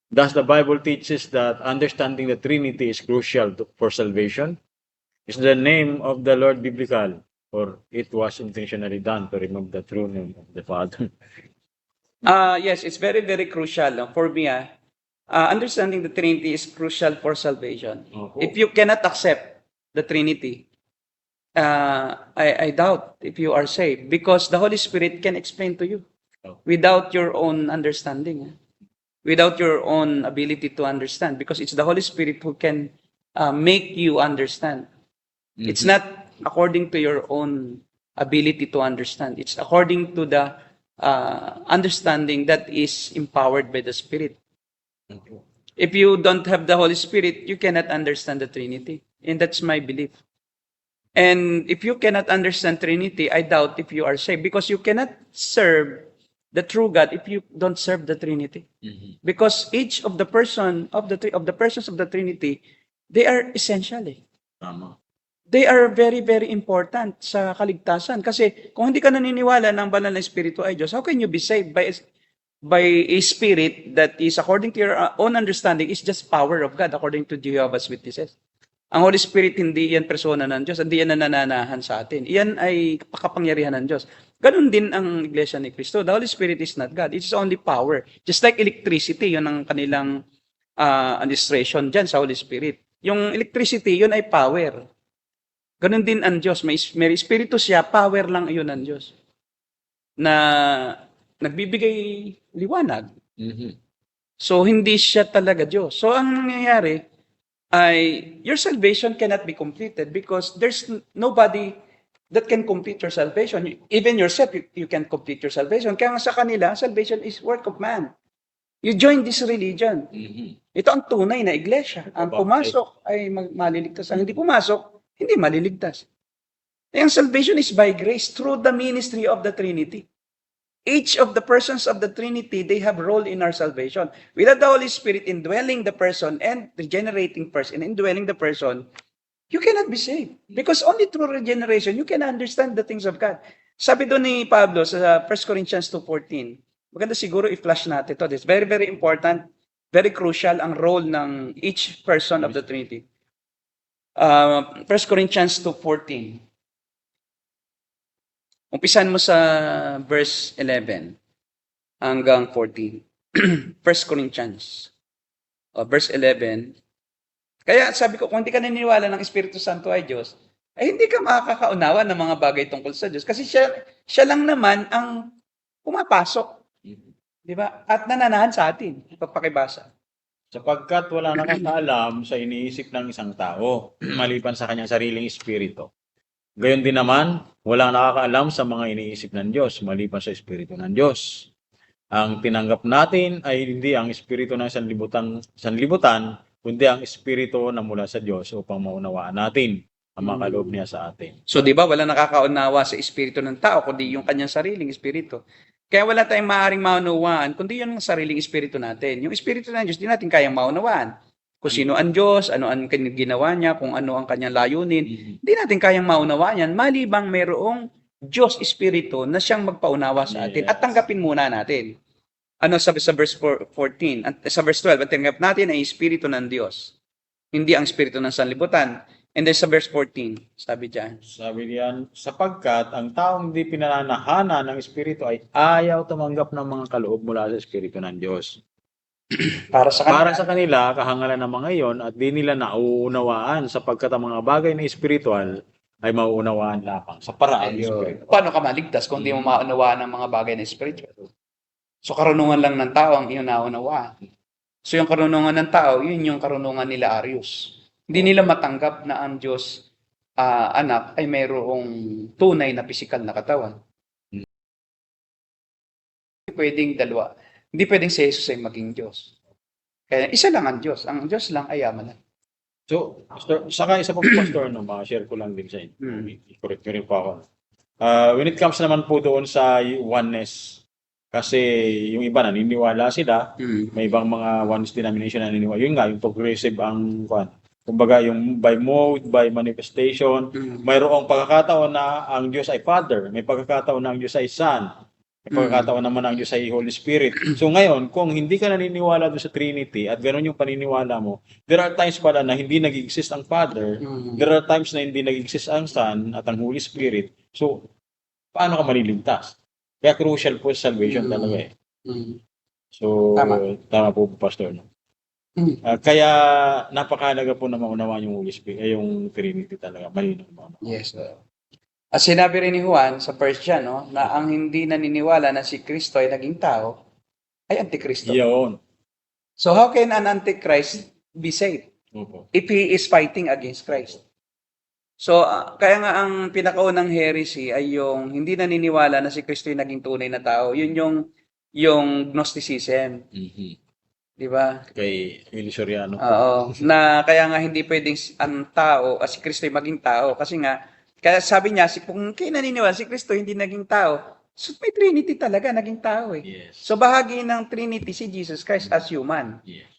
Does the Bible teaches that understanding the Trinity is crucial for salvation? Is the name of the Lord biblical, or it was intentionally done to remove the true name of the Father? Yes, it's very, very crucial. No? For me, understanding the Trinity is crucial for salvation. If you cannot accept the Trinity, I doubt if you are saved because the Holy Spirit can explain to you. without your own understanding, without your own ability to understand, because it's the Holy Spirit who can make you understand. It's not according to your own ability to understand. It's according to the understanding that is empowered by the Spirit. If you don't have the Holy Spirit, you cannot understand the Trinity. And that's my belief. And if you cannot understand Trinity, I doubt if you are saved, because you cannot serve the true God if you don't serve the Trinity. Because each of the persons of the Trinity, they are essential. Tama. They are very, very important sa kaligtasan. Kasi kung hindi ka naniniwala ng banal na Espiritu ay Diyos, how can you be saved by a spirit that is, according to your own understanding, is just power of God, according to Jehovah's Witnesses? Ang Holy Spirit, hindi yan persona ng Diyos, hindi yan nananahan sa atin. Iyan ay kapangyarihan ng Diyos. Ganun din ang Iglesia ni Cristo. The Holy Spirit is not God. It is only power. Just like electricity, yun ang kanilang administration dyan sa Holy Spirit. Yung electricity, yun ay power. Ganun din ang Diyos. May Espiritu siya, power lang yun ang Diyos. Na nagbibigay liwanag. So, hindi siya talaga Diyos. So, ang nangyayari ay your salvation cannot be completed because there's nobody that can complete your salvation. Even yourself, you can complete your salvation. Kaya nga sa kanila, salvation is work of man. You join this religion. Ito ang tunay na iglesia. Ang pumasok ay maliligtas. Ang hindi pumasok, hindi maliligtas. Ang salvation is by grace through the ministry of the Trinity. Each of the persons of the Trinity, they have role in our salvation. Without the Holy Spirit indwelling the person and regenerating person, indwelling the person, you cannot be saved. Because only through regeneration, you can understand the things of God. Sabi doon ni Pablo sa 1 Corinthians 2:14, maganda siguro i-flash natin ito. It's very, very important, very crucial ang role ng each person of the Trinity. 1 Corinthians 2:14. Umpisan mo sa verse 11 hanggang 14. 1 Corinthians, verse 11. Kaya sabi ko, kung hindi ka naniniwala ng Espiritu Santo ay Diyos, ay hindi ka makakaunawa ng mga bagay tungkol sa Diyos. Kasi siya lang naman ang pumapasok. Di ba? At nananahan sa atin. Pagpakibasa. Sapagkat wala nakakaalam sa iniisip ng isang tao, maliban sa kanyang sariling espiritu. Gayon din naman, walang nakakaalam sa mga iniisip ng Diyos, maliban sa Espiritu ng Diyos. Ang tinanggap natin ay hindi ang Espiritu ng sanlibutan, kundi ang Espiritu na mula sa Diyos upang maunawaan natin ang mga kaloob niya sa atin. So, di ba, wala nakakaunawa sa Espiritu ng tao, kundi yung kanyang sariling Espiritu. Kaya wala tayong maaaring maunawaan, kundi yung sariling Espiritu natin. Yung Espiritu ng Diyos, di natin kayang maunawaan. Kung sino ang Diyos, ano ang ginawa niya, kung ano ang kanyang layunin, hindi natin kayang maunawaan yan, malibang mayroong Diyos Espiritu na siyang magpaunawa sa atin at tanggapin muna natin. Ano sabi sa verse 14? Sa verse 12, ang tanggap natin ay Espiritu ng Diyos, hindi ang Espiritu ng sanlibutan. And then sa verse 14, sabi diyan. Sabi diyan, sapagkat ang taong hindi pinananahanan ng Espiritu ay ayaw tumanggap ng mga kaloob mula sa Espiritu ng Diyos. Para sa kanila, kahangalan ng mga iyon at di nila nauunawaan sapagkat ang mga bagay na espiritual ay mauunawaan lamang sa paraan ng Espiritu. Paano ka maligtas kung di mo maunawaan ang mga bagay na spiritual? So, karunungan lang ng tao ang iyong naunawaan. So, yung karunungan ng tao, yun yung karunungan nila Arius. Hindi nila matanggap na ang Diyos, anak, ay mayroong tunay na pisikal na katawan. Pwedeng dalawa. Hindi pwedeng si Jesus ay maging Diyos. Kaya isa lang ang Diyos. Ang Diyos lang ay yaman. So, Pastor, saka isa pa po, Pastor, no, ma-share ko lang din sa inyo. I-correct nyo rin po ako. When it comes naman po doon sa oneness, kasi yung iba naniniwala sila, may ibang mga oneness denomination na naniniwala. Yun nga, yung progressive ang, kumbaga, yung by mode, by manifestation, mayroong pagkakataon na ang Diyos ay Father, may pagkakataon na ang Diyos ay Son, may pagkakataon naman ang Diyos ay Holy Spirit. So ngayon, kung hindi ka naniniwala doon sa Trinity at gano'n yung paniniwala mo, there are times pala na hindi nag-exist ang Father, there are times na hindi nag-exist ang Son at ang Holy Spirit. So, paano ka maliligtas? Kaya crucial po sa salvation talaga eh. So, tama po, Pastor. No? Kaya napakahalaga po na maunawaan yung Holy Spirit, yung Trinity talaga. Malinaw mo. Yes. At sinabi rin ni Juan sa 1 John, no, na ang hindi naniniwala na si Kristo ay naging tao ay antikristo. Yun. So how can an antichrist be saved Opo. if he is fighting against Christ? So kaya nga ang pinakaunang heresy ay yung hindi naniniwala na si Kristo ay naging tunay na tao. Yun yung Gnosticism, Mhm. di ba? Kay Willie Soriano. Oo, na kaya nga hindi pwedeng ang tao, si Kristo ay maging tao kasi nga kaya sabi niya kung kayo naniniwala si Kristo hindi naging tao, so may Trinity talaga naging tao eh. Yes. So bahagi ng Trinity si Jesus Christ as human. Yes.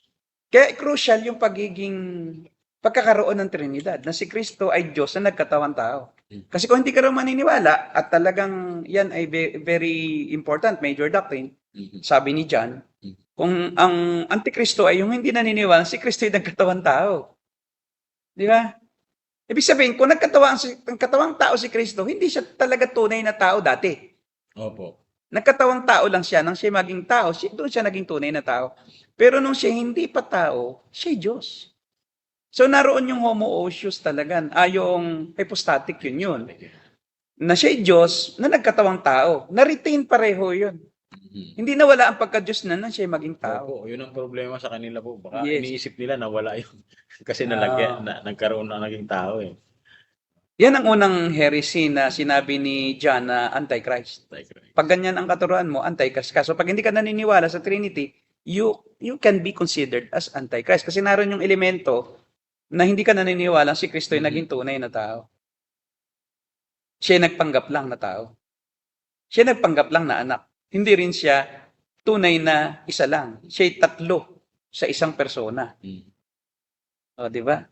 Kaya crucial yung pagkakaroon ng Trinidad na si Kristo ay Diyos na nagkatawang tao. Kasi kung hindi ka raw maniniwala at talagang yan ay very important, major doctrine, Mhm. sabi ni John, kung ang Antikristo ay yung hindi naniniwala, si Kristo ay nagkatawang tao. Di ba? Ibig sabihin, kung nagkatawang tao si Kristo, hindi siya talaga tunay na tao dati. Opo. Nagkatawang tao lang siya. Nang siya maging tao, doon siya naging tunay na tao. Pero nung siya hindi pa tao, siya Diyos. So naroon yung homoousios talaga. Yung hypostatic yun. Na siya Diyos na nagkatawang tao. Na-retain pareho yun. Mhm. Hindi nawala ang pagka-Diyos na siya maging tao. Opo, yun ang problema sa kanila po. Baka Yes. iniisip nila na wala yun. Kasi Ah. nagkaroon na naging tao eh. Yan ang unang heresy na sinabi ni John na Antichrist. Like, Pag ganyan ang katuruan mo, Antichrist ka. So pag hindi ka naniniwala sa Trinity, you can be considered as Antichrist. Kasi naroon yung elemento na hindi ka naniniwala si Kristo ay naging tunay na tao. Siya ay nagpanggap lang na tao. Siya ay nagpanggap lang na anak. Hindi rin siya tunay na isa lang. Siya ay tatlo sa isang persona. Mhm. O, di ba?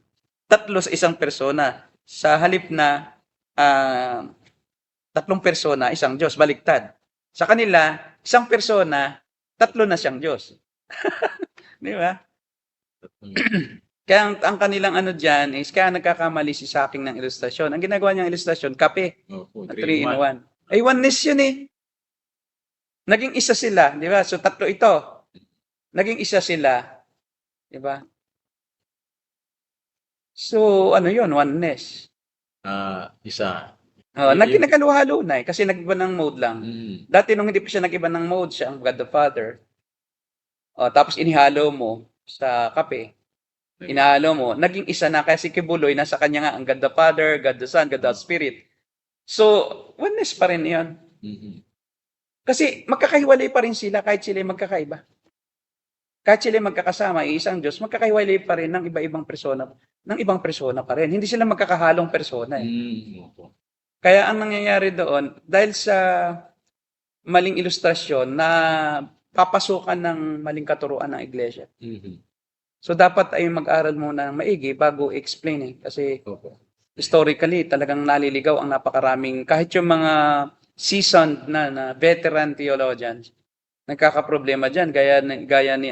Tatlo sa isang persona. Sa halip na tatlong persona, isang Diyos, baliktad. Sa kanila, isang persona, tatlo na siyang Diyos. Di ba? Kaya ang kanilang ano dyan is, kaya nagkakamali si Saking ng ilustrasyon. Ang ginagawa niyang ilustrasyon, kape, Opo, na 3 in 3 in 1. Ay, oneness yun eh. Naging isa sila, di ba? So, tatlo ito. Naging isa sila. Di ba? So, ano yun? Oneness. Isa. Nagkinaghalo na eh, kasi nag-iba ng mode lang. Mhm. Dati nung hindi pa siya nag-iba ng mode, siya ang God the Father. Tapos inihalo mo sa kape. Inahalo mo, naging isa na kasi Kibuloy, nasa kanya nga ang God the Father, God the Son, God the Spirit. So, oneness pa rin yun. Mhm. Kasi magkakahiwalay pa rin sila kahit sila magkakaiba. Kahit sila magkakasama, isang Diyos, magkakahiwalay pa rin ng iba-ibang persona, ng ibang persona pa rin. Hindi sila magkakahalong persona eh. Mhm. Opo. Kaya ang nangyayari doon, dahil sa maling ilustrasyon na papasukan ng maling katuruan ng iglesia. Mhm. So dapat ay mag-aral muna ng maigi bago explain eh. Kasi Opo. historically talagang naliligaw ang napakaraming, kahit yung mga seasoned na veteran theologians, nagkakaproblema dyan. Gaya ni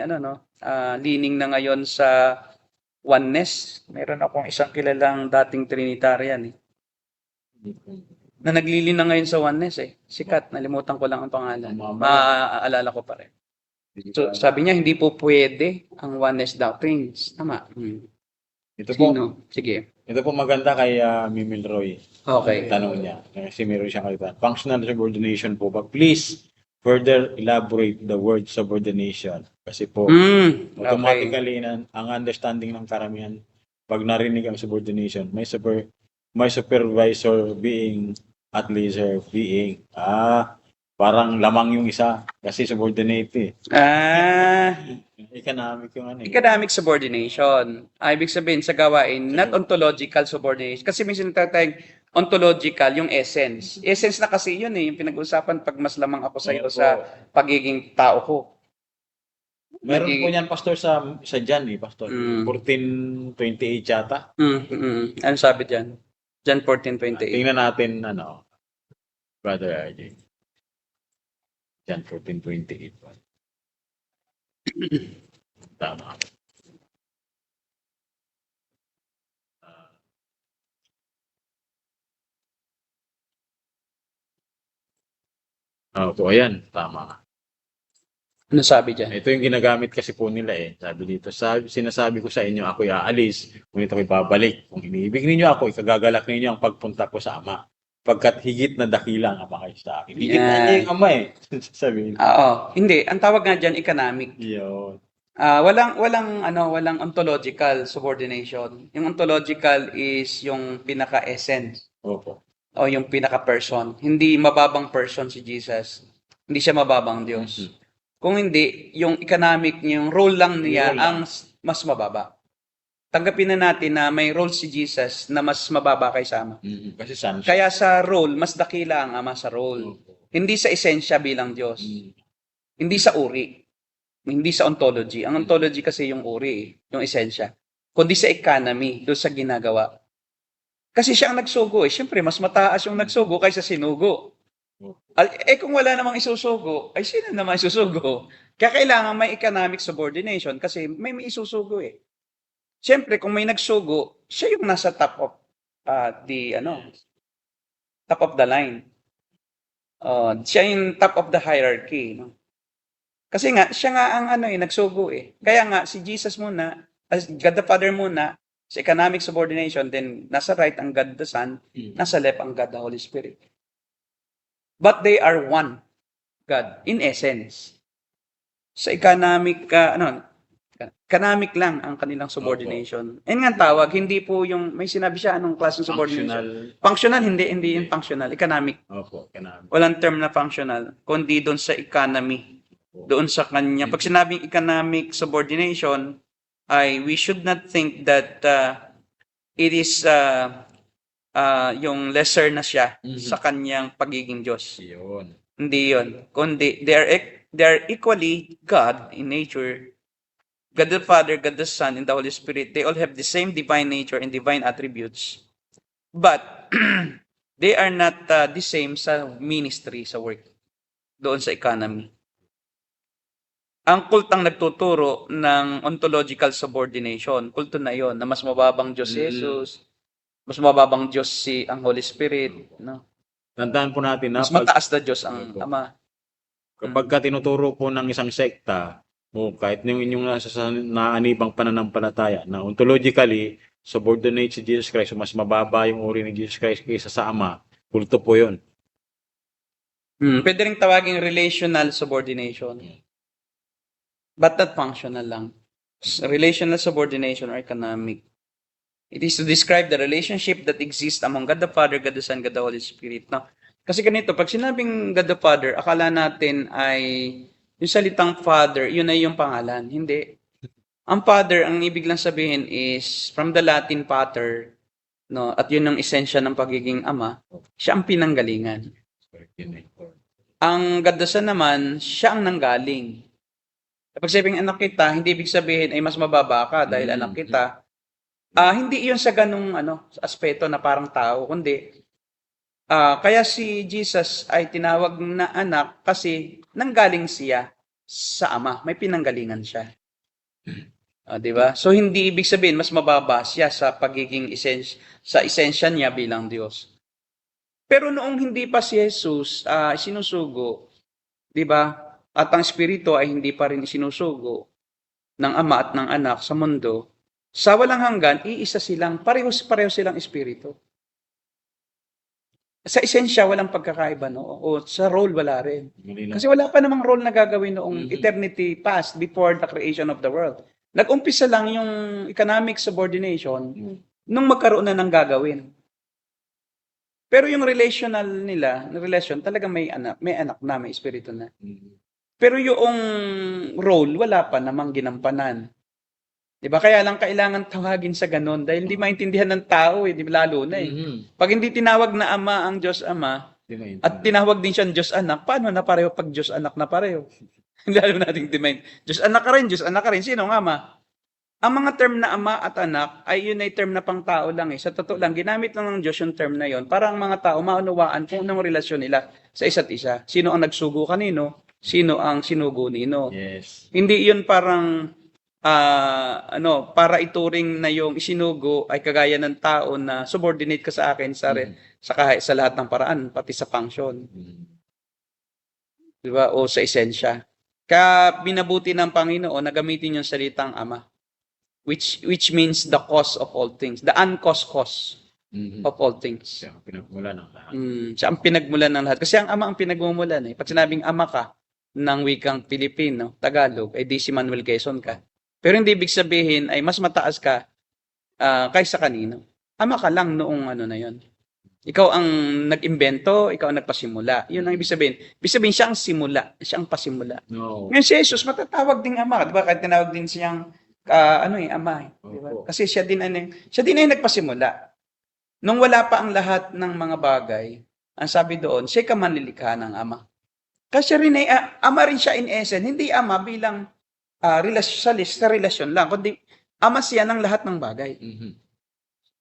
leaning na ngayon sa oneness. Meron akong isang kilalang dating Trinitarian eh, na naglilin na ngayon sa oneness eh. Sikat, nalimutan ko lang ang pangalan. Maaalala ko pa rin. So, sabi niya, hindi po pwede ang oneness doctrines. Tama. Ito po, Sino? Sige. ito po maganda kay Mimil Roy. Okay. Tanong niya. Kasi meron siyang kalitan. Functional subordination po ba? Please further elaborate the word subordination. Kasi po, Okay. automatically, ang understanding ng karamihan, pag narinig ang subordination, may supervisor being at leisure being. Parang lamang yung isa kasi subordinate eh. Economic yung ano eh. Economic subordination. Ibig sabihin sa gawain, not ontological subordination. Kasi may sinatayang ontological, yung essence. Essence na kasi yun eh, yung pinag-usapan pag mas lamang ako sa iyo Opo. sa pagiging tao ko. Meron po niyan, Pastor, sa Jan eh, Pastor. Mm. 14:28 yata. Ano sabi dyan? John 14:28. Tingnan natin, Brother RJ. Jan 14:28. Tama. Opo, ayan. Tama. Ano sabi dyan? Ito yung ginagamit kasi po nila eh. Sabi dito, sinasabi ko sa inyo, ako'y aalis, ngunit ako'y babalik. Kung iniibig ninyo ako, ikagagalak ninyo ang pagpunta ko sa Ama. pagkat higit na dakila ang ama kayo sa akin. Higit na Yan. niya yung ama eh. Sabihin. Oo. Hindi, ang tawag nga diyan economic. Yun. Walang ontological subordination. Yung ontological is yung pinaka-essence Opo. o yung pinaka-person. Hindi mababang person si Jesus. Hindi siya mababang Diyos. Kung hindi, yung economic, yung role lang niya Role lang. ang mas mababa. Tanggapin na natin na may role si Jesus na mas mababa kaysa Ama. Kasi son siya. Kaya sa role, mas dakila ang Ama sa role. Opo. Hindi sa esensya bilang Diyos. Hindi sa uri. Hindi sa ontology. Ang ontology kasi yung uri, yung esensya. Kundi sa economy, doon sa ginagawa. Kasi siya ang nagsugo eh. Siyempre, mas mataas yung nagsugo kaysa sinugo. Kung wala namang isusugo, ay sino naman isusugo? Kaya kailangan may economic subordination kasi may isusugo eh. Siyempre, kung may nagsugo, siya yung nasa top of top of the line. Siya yung top of the hierarchy, no? Kasi nga, siya nga ang nagsugo eh. Kaya nga, si Jesus muna, as God the Father muna, sa economic subordination, then nasa right ang God the Son, nasa left ang God the Holy Spirit. But they are one God, in essence. Sa economic, economic lang ang kanilang subordination. And nga tawag, hindi po yung, may sinabi siya, anong class ng subordination? Functional, hindi yung functional. Economic. Opo, economic. Walang term na functional, kundi doon sa economy. Doon sa kanya. Pag sinabing economic subordination, we should not think that it is yung lesser na siya sa kanyang pagiging Diyos. Yun. Hindi yun. Kundi, they are equally God in nature. God the Father, God the Son, and the Holy Spirit, they all have the same divine nature and divine attributes. But, they are not the same sa ministry, sa work. Doon sa economy. Ang kultang nagtuturo ng ontological subordination, kulto na yon na mas mababang Diyos si Jesus, mas mababang Diyos ang Holy Spirit, no? Tandaan po natin na Mas mataas na Diyos ang Ama. kapag ka tinuturo po ng isang sekta, o kahit yung inyong naanibang pananampalataya, na ontologically, subordinate si Jesus Christ, mas mababa yung uri ni Jesus Christ kaysa sa Ama, kulto po yun. Pwede rin tawaging relational subordination. But not functional lang. Relational subordination or economic. It is to describe the relationship that exists among God the Father, God the Son, God the Holy Spirit. No? Kasi ganito, pag sinabing God the Father, akala natin ay yung salitang Father, yun ay yung pangalan. Hindi. Ang Father, ang ibig lang sabihin is from the Latin pater, no? At yun ang esensya ng pagiging Ama, siya ang pinanggalingan. Ang God the Son naman, siya ang nanggaling. Kapag sabing anak kita, hindi ibig sabihin ay mas mababa ka dahil anak kita. Hindi iyon sa ganung aspeto na parang tao, kundi kaya si Jesus ay tinawag na anak kasi nanggaling siya sa Ama. May pinanggalingan siya. Di ba? So hindi ibig sabihin mas mababa siya sa pagiging esensya niya bilang Diyos. Pero noong hindi pa si Jesus sinusugo, di ba? At ang Espiritu ay hindi pa rin isinusugo ng Ama at ng Anak sa mundo, sa walang hanggan, iisa silang, pareho silang Espiritu. Sa esensya, walang pagkakaiba, no? O sa role, wala rin. Kasi wala pa namang role na gagawin noong eternity past before the creation of the world. Nag-umpisa lang yung economic subordination nung magkaroon na ng gagawin. Pero yung relational nila, talaga may anak na, may Espiritu na. Pero yung role, wala pa namang ginampanan. Diba? Kaya lang kailangan tawagin sa ganun dahil hindi maintindihan ng tao lalo na Pag hindi tinawag na Ama ang Diyos Ama at tinawag din siya Diyos Anak, paano na pareho pag Diyos Anak na pareho? Lalo nating timain. Diyos Anak ka rin. Sino ang Ama? Ang mga term na Ama at Anak ay yun ay term na pang tao lang Sa totoo lang, ginamit lang ng Diyos yung term na yon para ang mga tao maunawaan kung anong relasyon nila sa isa't isa. Sino ang nagsugo kanino? Sino ang sinugo nino? Yes. Hindi yun parang para ituring na yung isinugo ay kagaya ng tao na subordinate ka sa akin sa lahat ng paraan, pati sa function. Diba? O sa esensya. Kaya binabuti ng Panginoon na gamitin yung salitang Ama. Which means the cause of all things. The uncaused cause. of all things. Siya ang pinagmula ng lahat. Siya ang pinagmulan ng lahat. Kasi ang Ama ang pinagmumulan eh. Pag sinabing Ama ka ng wikang Pilipino, Tagalog, ay di si Manuel Quezon ka. Pero hindi ibig sabihin ay mas mataas ka kaysa kanino. Ama ka lang noong ano na yon. Ikaw ang nag-imbento, ikaw ang nagpasimula. Yun ang ibig sabihin. Ibig sabihin, siya ang simula. Siya ang pasimula. No. Ngayon si Jesus, matatawag ding Ama. Diba? Kahit tinawag din siyang Ama. Diba? Opo. Kasi siya din ay nagpasimula. Nung wala pa ang lahat ng mga bagay, ang sabi doon, siya ka manlilikha ng Ama. Kasi rin ay, Ama rin siya in essence. Hindi Ama bilang sa relasyon lang, kundi Ama siya ng lahat ng bagay.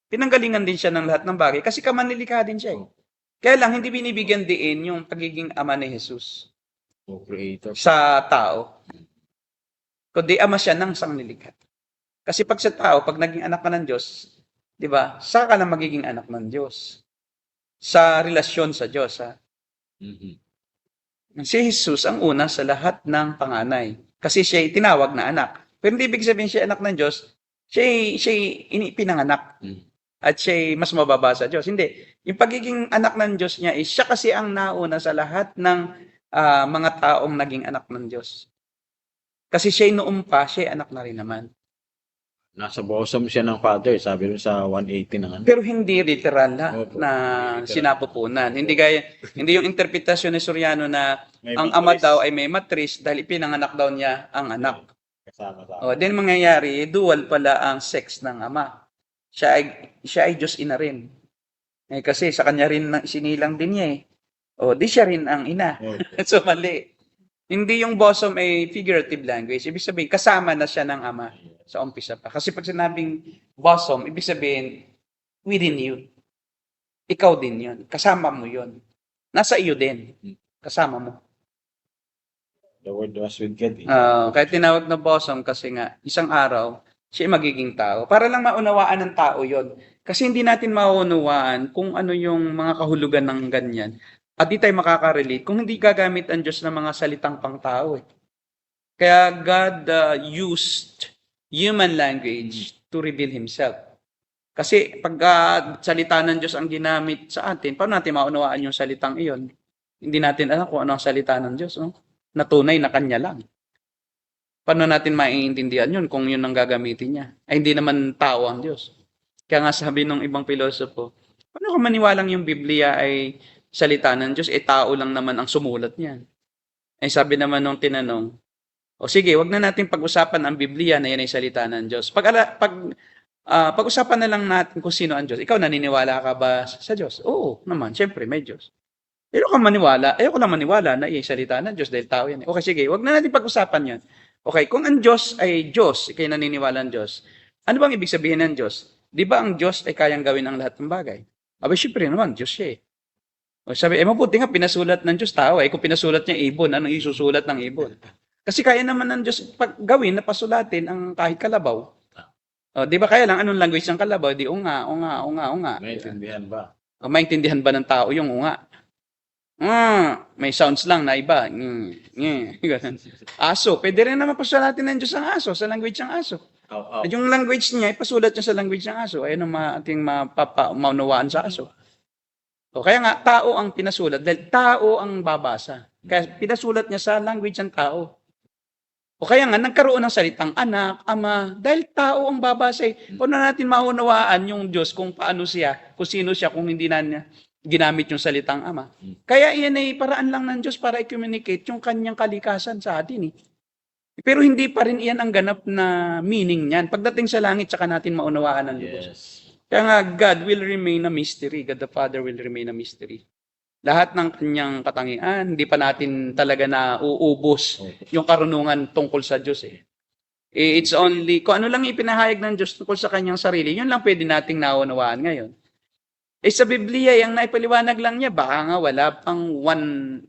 Pinanggalingan din siya ng lahat ng bagay kasi kamanlilikha din siya. Kaya lang, hindi binibigyan diin yung pagiging Ama ni Jesus Co-creator. sa tao. Kundi Ama siya ng sanglilikha. Kasi pag sa tao, pag naging anak ka ng Diyos, di ba, saka ka lang magiging anak ng Diyos. Sa relasyon sa Diyos. Ha? Si Jesus ang una sa lahat ng panganay. Kasi siya tinawag na anak. Pero hindi ibig sabihin siya anak ng Diyos, siya pinanganak. At siya mas mababa sa Diyos. Hindi. Yung pagiging anak ng Diyos niya, siya kasi ang nauna sa lahat ng mga taong naging anak ng Diyos. Kasi siya noong pa, siya anak na rin naman. Nasa bosom siya ng Father, sabi rin sa 180 ng ano. Pero hindi literal Opo. na sinapupunan. Hindi yung interpretasyon ni Soriano na May ang ama matris. daw ay may matris dahil ipinanganak daw niya ang anak. Kasama-sama. O, then mangyayari, dual pala ang sex ng ama. Siya ay Diyos ina rin. Kasi sa kanya rin sinilang din niya eh. O, di siya rin ang ina. So, mali. Hindi yung bosom ay figurative language. Ibig sabihin, kasama na siya ng ama sa umpisa pa. Kasi pag sinabing bosom, ibig sabihin, within you. Ikaw din yun. Kasama mo yun. Nasa iyo din. Kasama mo. The word was with God. Kaya tinawag na bosom kasi nga, isang araw, siya ay magiging tao. Para lang maunawaan ng tao yon. Kasi hindi natin maunawaan kung ano yung mga kahulugan ng ganyan. At di tayo makaka-relate kung hindi gagamit ang Diyos ng mga salitang pang-tao. Kaya God used human language to reveal Himself. Kasi pag salita ng Diyos ang ginamit sa atin, paano natin maunawaan yung salitang iyon? Hindi natin alam kung ano ang salita ng Diyos. No? Natunay na Kanya lang. Paano natin maiintindihan yun kung yun ang gagamitin niya? Ay hindi naman tao ang Diyos. Kaya nga sabi ng ibang pilosopo, paano kung maniwalang yung Biblia ay salita ng Diyos, tao lang naman ang sumulat niyan. Ay sabi naman nung tinanong, o sige, wag na natin pag-usapan ang Biblia na yan ay salita ng Diyos. Pag-usapan na lang natin kung sino ang Diyos. Ikaw, naniniwala ka ba sa Diyos? Oo naman, syempre may Diyos. Ayoko lang maniwala na ay salita ng Diyos dahil tao yan. Okay, sige, wag na natin pag-usapan yan. Okay, kung ang Diyos ay Diyos, ikay naniniwala ng Diyos, ano bang ibig sabihin ng Diyos? Di ba ang Diyos ay kayang gawin ang lahat ng bagay? Aba, syempre naman, Diyos siya eh. O sabi, mabuti nga, pinasulat ng Diyos tao. Kung pinasulat niya ibon, anong isusulat ng ibon? Kasi kaya naman ng Diyos gawin na pasulatin ang kahit kalabaw. O, di ba kaya lang, anong language ng kalabaw? Di, unga. Maintindihan ba? O, maintindihan ba ng tao yung unga? May sounds lang na iba. Aso, pwede rin naman pasulatin ng Diyos ang aso, sa language ng aso. At yung language niya, ipasulat niya sa language ng aso. Ayun ang ating maunawaan sa aso. O kaya nga, tao ang pinasulat dahil tao ang babasa. Kaya pinasulat niya sa language ng tao. O kaya nga, nagkaroon ng salitang anak, ama, dahil tao ang babasa. Paano natin maunawaan yung Diyos kung paano siya, kung sino siya, kung hindi na niya ginamit yung salitang ama. Kaya iyan ay paraan lang ng Diyos para i-communicate yung kanyang kalikasan sa atin. Pero hindi pa rin iyan ang ganap na meaning niyan. Pagdating sa langit, saka natin maunawaan ang Diyos. Yes. Kaya nga, God will remain a mystery. God the Father will remain a mystery. Lahat ng kanyang katangian, hindi pa natin talaga na uubos yung karunungan tungkol sa Diyos. It's only, kung ano lang ipinahayag ng Diyos tungkol sa kanyang sarili, yun lang pwede nating naunawaan ngayon. Sa Biblia, yung naipaliwanag lang niya, baka nga wala pang 1:100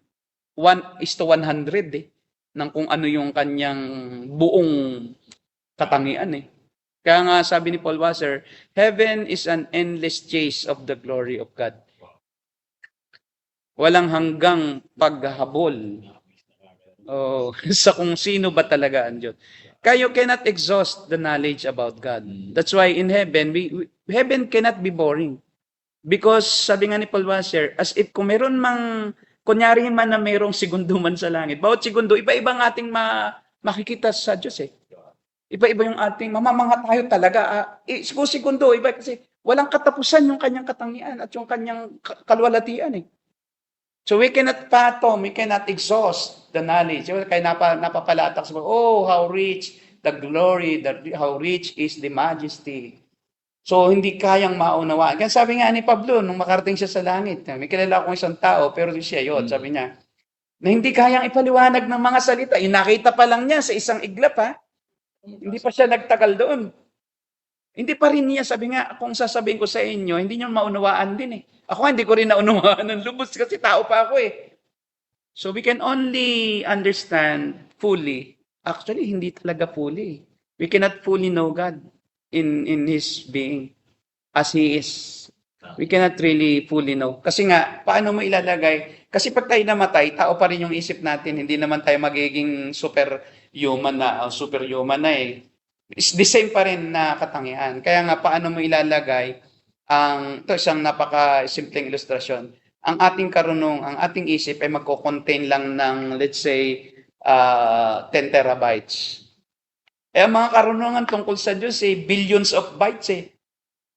ng kung ano yung kanyang buong katangian. Kaya nga sabi ni Paul Wasser, heaven is an endless chase of the glory of God. Walang hanggang paghahabol sa kung sino ba talaga ang Diyos. Kaya you cannot exhaust the knowledge about God. That's why in heaven, heaven cannot be boring. Because sabi nga ni Paul Wasser, as if kung meron mang, kunyari man na mayroong segundo man sa langit, bawat segundo, iba-iba ang ating makikita sa Diyos eh. Iba-iba yung ating, mamamangha tayo talaga. Segundo, iba kasi walang katapusan yung kanyang katangian at yung kanyang kalwalatian eh. So we cannot fathom, we cannot exhaust the knowledge. Kaya napapalatak sa oh, how rich the glory, how rich is the majesty. So, hindi kayang maunawaan. Kaya sabi nga ni Pablo, nung makarating siya sa langit, may kilala akong isang tao, pero siya yun, sabi niya, na hindi kayang ipaliwanag ng mga salita. Nakita pa lang niya sa isang iglap, ha? Hindi pa siya nagtagal doon. Hindi pa rin niya, sabi nga, kung sasabihin ko sa inyo, hindi niyo maunawaan din eh. Ako hindi ko rin naunawaan ng lubos kasi tao pa ako eh. So, we can only understand fully. Actually, hindi talaga fully. We cannot fully know God in His being as He is. We cannot really fully know. Kasi nga, paano mo ilalagay? Kasi pag tayo namatay, tao pa rin yung isip natin. Hindi naman tayo magiging superhuman na eh. It's the same pa rin na katangian. Kaya nga, paano mo ilalagay ito isang napaka-simpleng ilustrasyon. Ang ating karunong, ang ating isip ay magko-contain lang ng, let's say, 10 terabytes. Ang mga karunungan tungkol sa Diyos, billions of bytes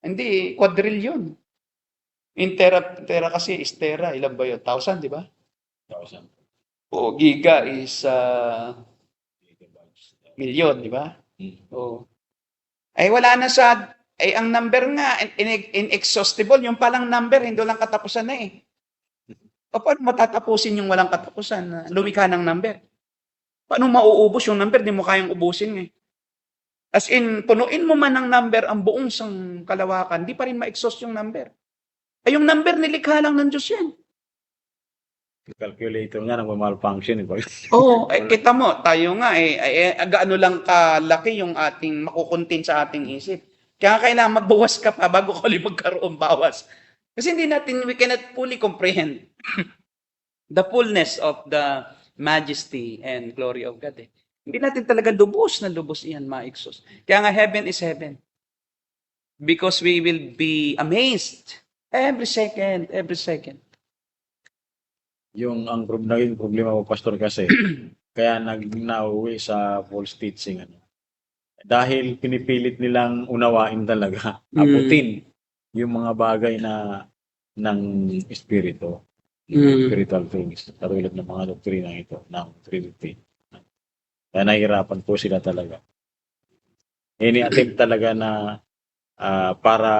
Hindi, quadrillion. In tera kasi is tera. Ilan ba yun? 1,000, di ba? 1,000. O, giga is million, di ba? O. Ay, wala na sa, ang number nga, inexhaustible. Yung palang number, hindi lang katapusan na eh. O, paano matatapusin yung walang katapusan? Lumikha ng number. Paano mauubos yung number? Di mo kayang ubusin eh. As in, punuin mo man ng number ang buong sang kalawakan, di pa rin ma-exhaust yung number. Ay, yung number nilikha lang ng Diyos yan. Calculator nga nang malfunction. Oo, kita mo, tayo nga gaano lang kalaki yung ating makukontain sa ating isip. Kaya kailangan magbawas ka pa bago ka ulit magkaroon bawas. Kasi we cannot fully comprehend the fullness of the majesty and glory of God eh. Hindi natin talaga lubos na lubos iyan ma-exhaust. Kaya nga heaven is heaven. Because we will be amazed every second. Ang naging problema mo, Pastor, kasi kaya nauwi sa false teaching. Dahil pinipilit nilang unawain talaga, abutin yung mga bagay ng espiritu, spiritual things, katulad ng mga doktrina ito, ng Trinity. Kaya nahihirapan po sila talaga. Ini-attempt talaga na para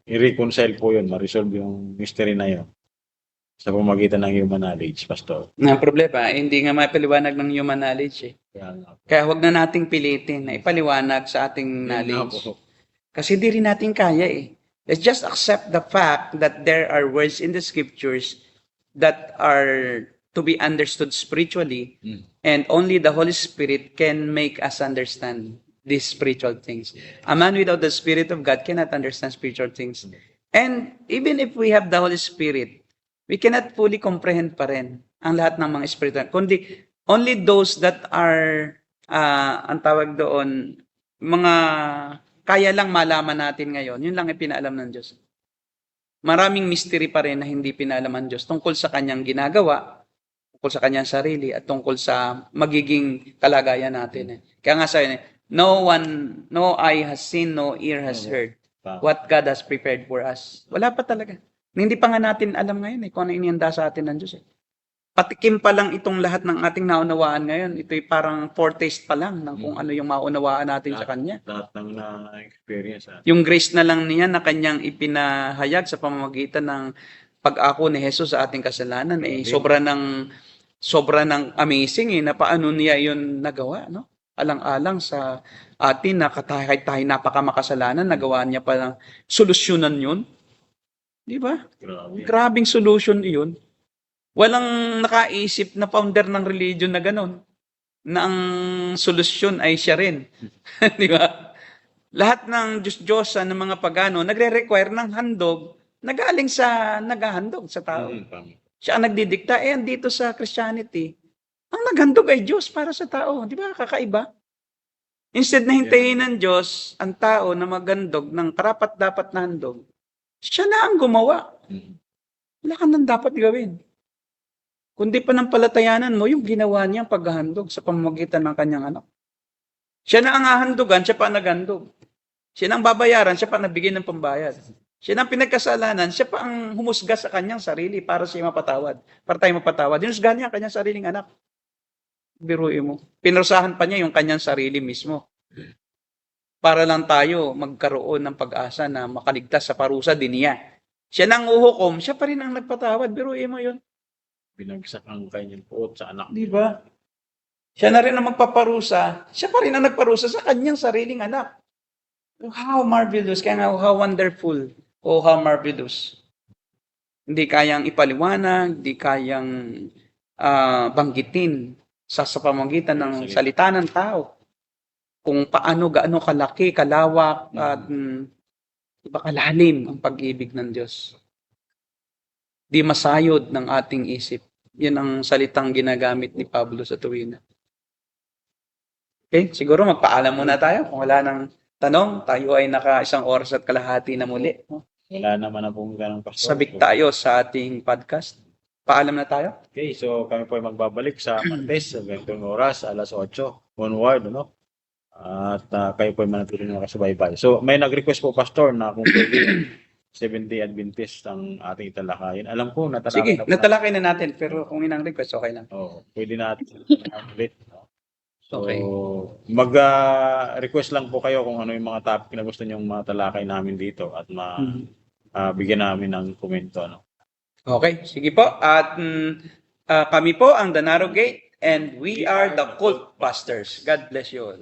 i-reconcile po yun, ma-resolve yung mystery na yun sa pamamagitan ng human knowledge, Pastor. Na problema, hindi nga mapaliwanag ng human knowledge eh. Kaya huwag na nating pilitin na ipaliwanag sa ating knowledge. Kasi hindi rin natin kaya eh. Let's just accept the fact that there are words in the scriptures that are to be understood spiritually, and only the Holy Spirit can make us understand these spiritual things. A man without the Spirit of God cannot understand spiritual things. And even if we have the Holy Spirit, we cannot fully comprehend pa rin ang lahat ng mga spiritual. Kundi only those that are, ang tawag doon, mga kaya lang malaman natin ngayon, yun lang ipinaalam ng Diyos. Maraming mystery pa rin na hindi pinaalam ng Diyos tungkol sa kanyang ginagawa, tungkol sa kanyang sarili, at tungkol sa magiging kalagayan natin. Kaya nga sabi, no eye has seen, no ear has heard what God has prepared for us. Wala pa talaga. Hindi pa nga natin alam ngayon kung ano inihanda sa atin ng Diyos. Patikim pa lang itong lahat ng ating naunawaan ngayon. Ito'y parang foretaste pa lang ng kung ano yung maunawaan natin sa Kanya. Lahat ng na-experience. Yung grace na lang niya na Kanyang ipinahayag sa pamamagitan ng pag-ako ni Jesus sa ating kasalanan, sobra ng amazing na paano niya yun nagawa, no? Alang-alang sa atin na kahit tayo napakamakasalanan, nagawa niya palang solusyonan yun. Di ba? Grabing solution iyon. Walang nakaisip na founder ng religion na gano'n, na ang solusyon ay siya rin. Di ba? Lahat ng Diyos-Diyosan ng mga pagano nagre-require ng handog na galing sa naghahandog sa tao. Siya ang nagdidikta. Andito sa Christianity, ang naghandog ay Diyos para sa tao. Di ba? Kakaiba. Instead na hintayin ng Diyos ang tao na maghandog ng karapat-dapat na handog, Siya na ang gumawa. Mm. Wala ka nang dapat gawin. Kundi panampalatayanan mo yung ginawa niyang paghahandog sa pamamagitan ng kanyang anak. Siya na ang hahandugan, siya pa naghandog. Siya na ang babayaran, siya pa nagbigay ng pambayad. Siya na ang pinagkasalanan, siya pa ang humusga sa kanyang sarili para siya mapatawad. Para tayo mapatawad. Hinusgahan niya ang kanyang sariling anak. Biruin mo. Pinusahan pa niya yung kanyang sarili mismo. Para lang tayo magkaroon ng pag-asa na makaligtas sa parusa din niya. Siya nang uhukom, siya pa rin ang nagpatawad. Biruin mo yun. Binagsak ang kanyang puot sa anak. Di ba? Siya na rin ang magpaparusa. Siya pa rin ang nagparusa sa kanyang sariling anak. How marvelous, kaya nga, how wonderful, oh how marvelous. Hindi kayang ipaliwanag, hindi kayang banggitin sa pamamagitan ng salita ng tao. Kung paano, gaano kalaki, kalawak, at kalalim ang pag-ibig ng Diyos. Di masayod ng ating isip. Yan ang salitang ginagamit ni Pablo sa tuwina. Okay, siguro magpaalam muna tayo. Kung wala nang tanong, tayo ay naka 1 oras at kalahati na muli. Wala naman na pong ganang pastor. Sabik tayo sa ating podcast. Paalam na tayo. Okay, so kami po ay magbabalik sa Martes, sa ganitong oras, alas 8, onward, ano? At kayo po ay manatuloy na nakasubaybay. So, may nag-request po, Pastor, na kung pwede 70 Adventist ang ating italakayin. Alam ko, natalakay Sige, na po natalakay na natin. Pero kung inang request, okay lang. pwede natin ulit. No? So, Okay. mag-request lang po kayo kung ano yung mga topic na gusto nyong matalakay namin dito at bigyan namin ng komento. No? Okay, sige po. At kami po ang The Narrow Gate and we are the Cult Busters. God bless you all.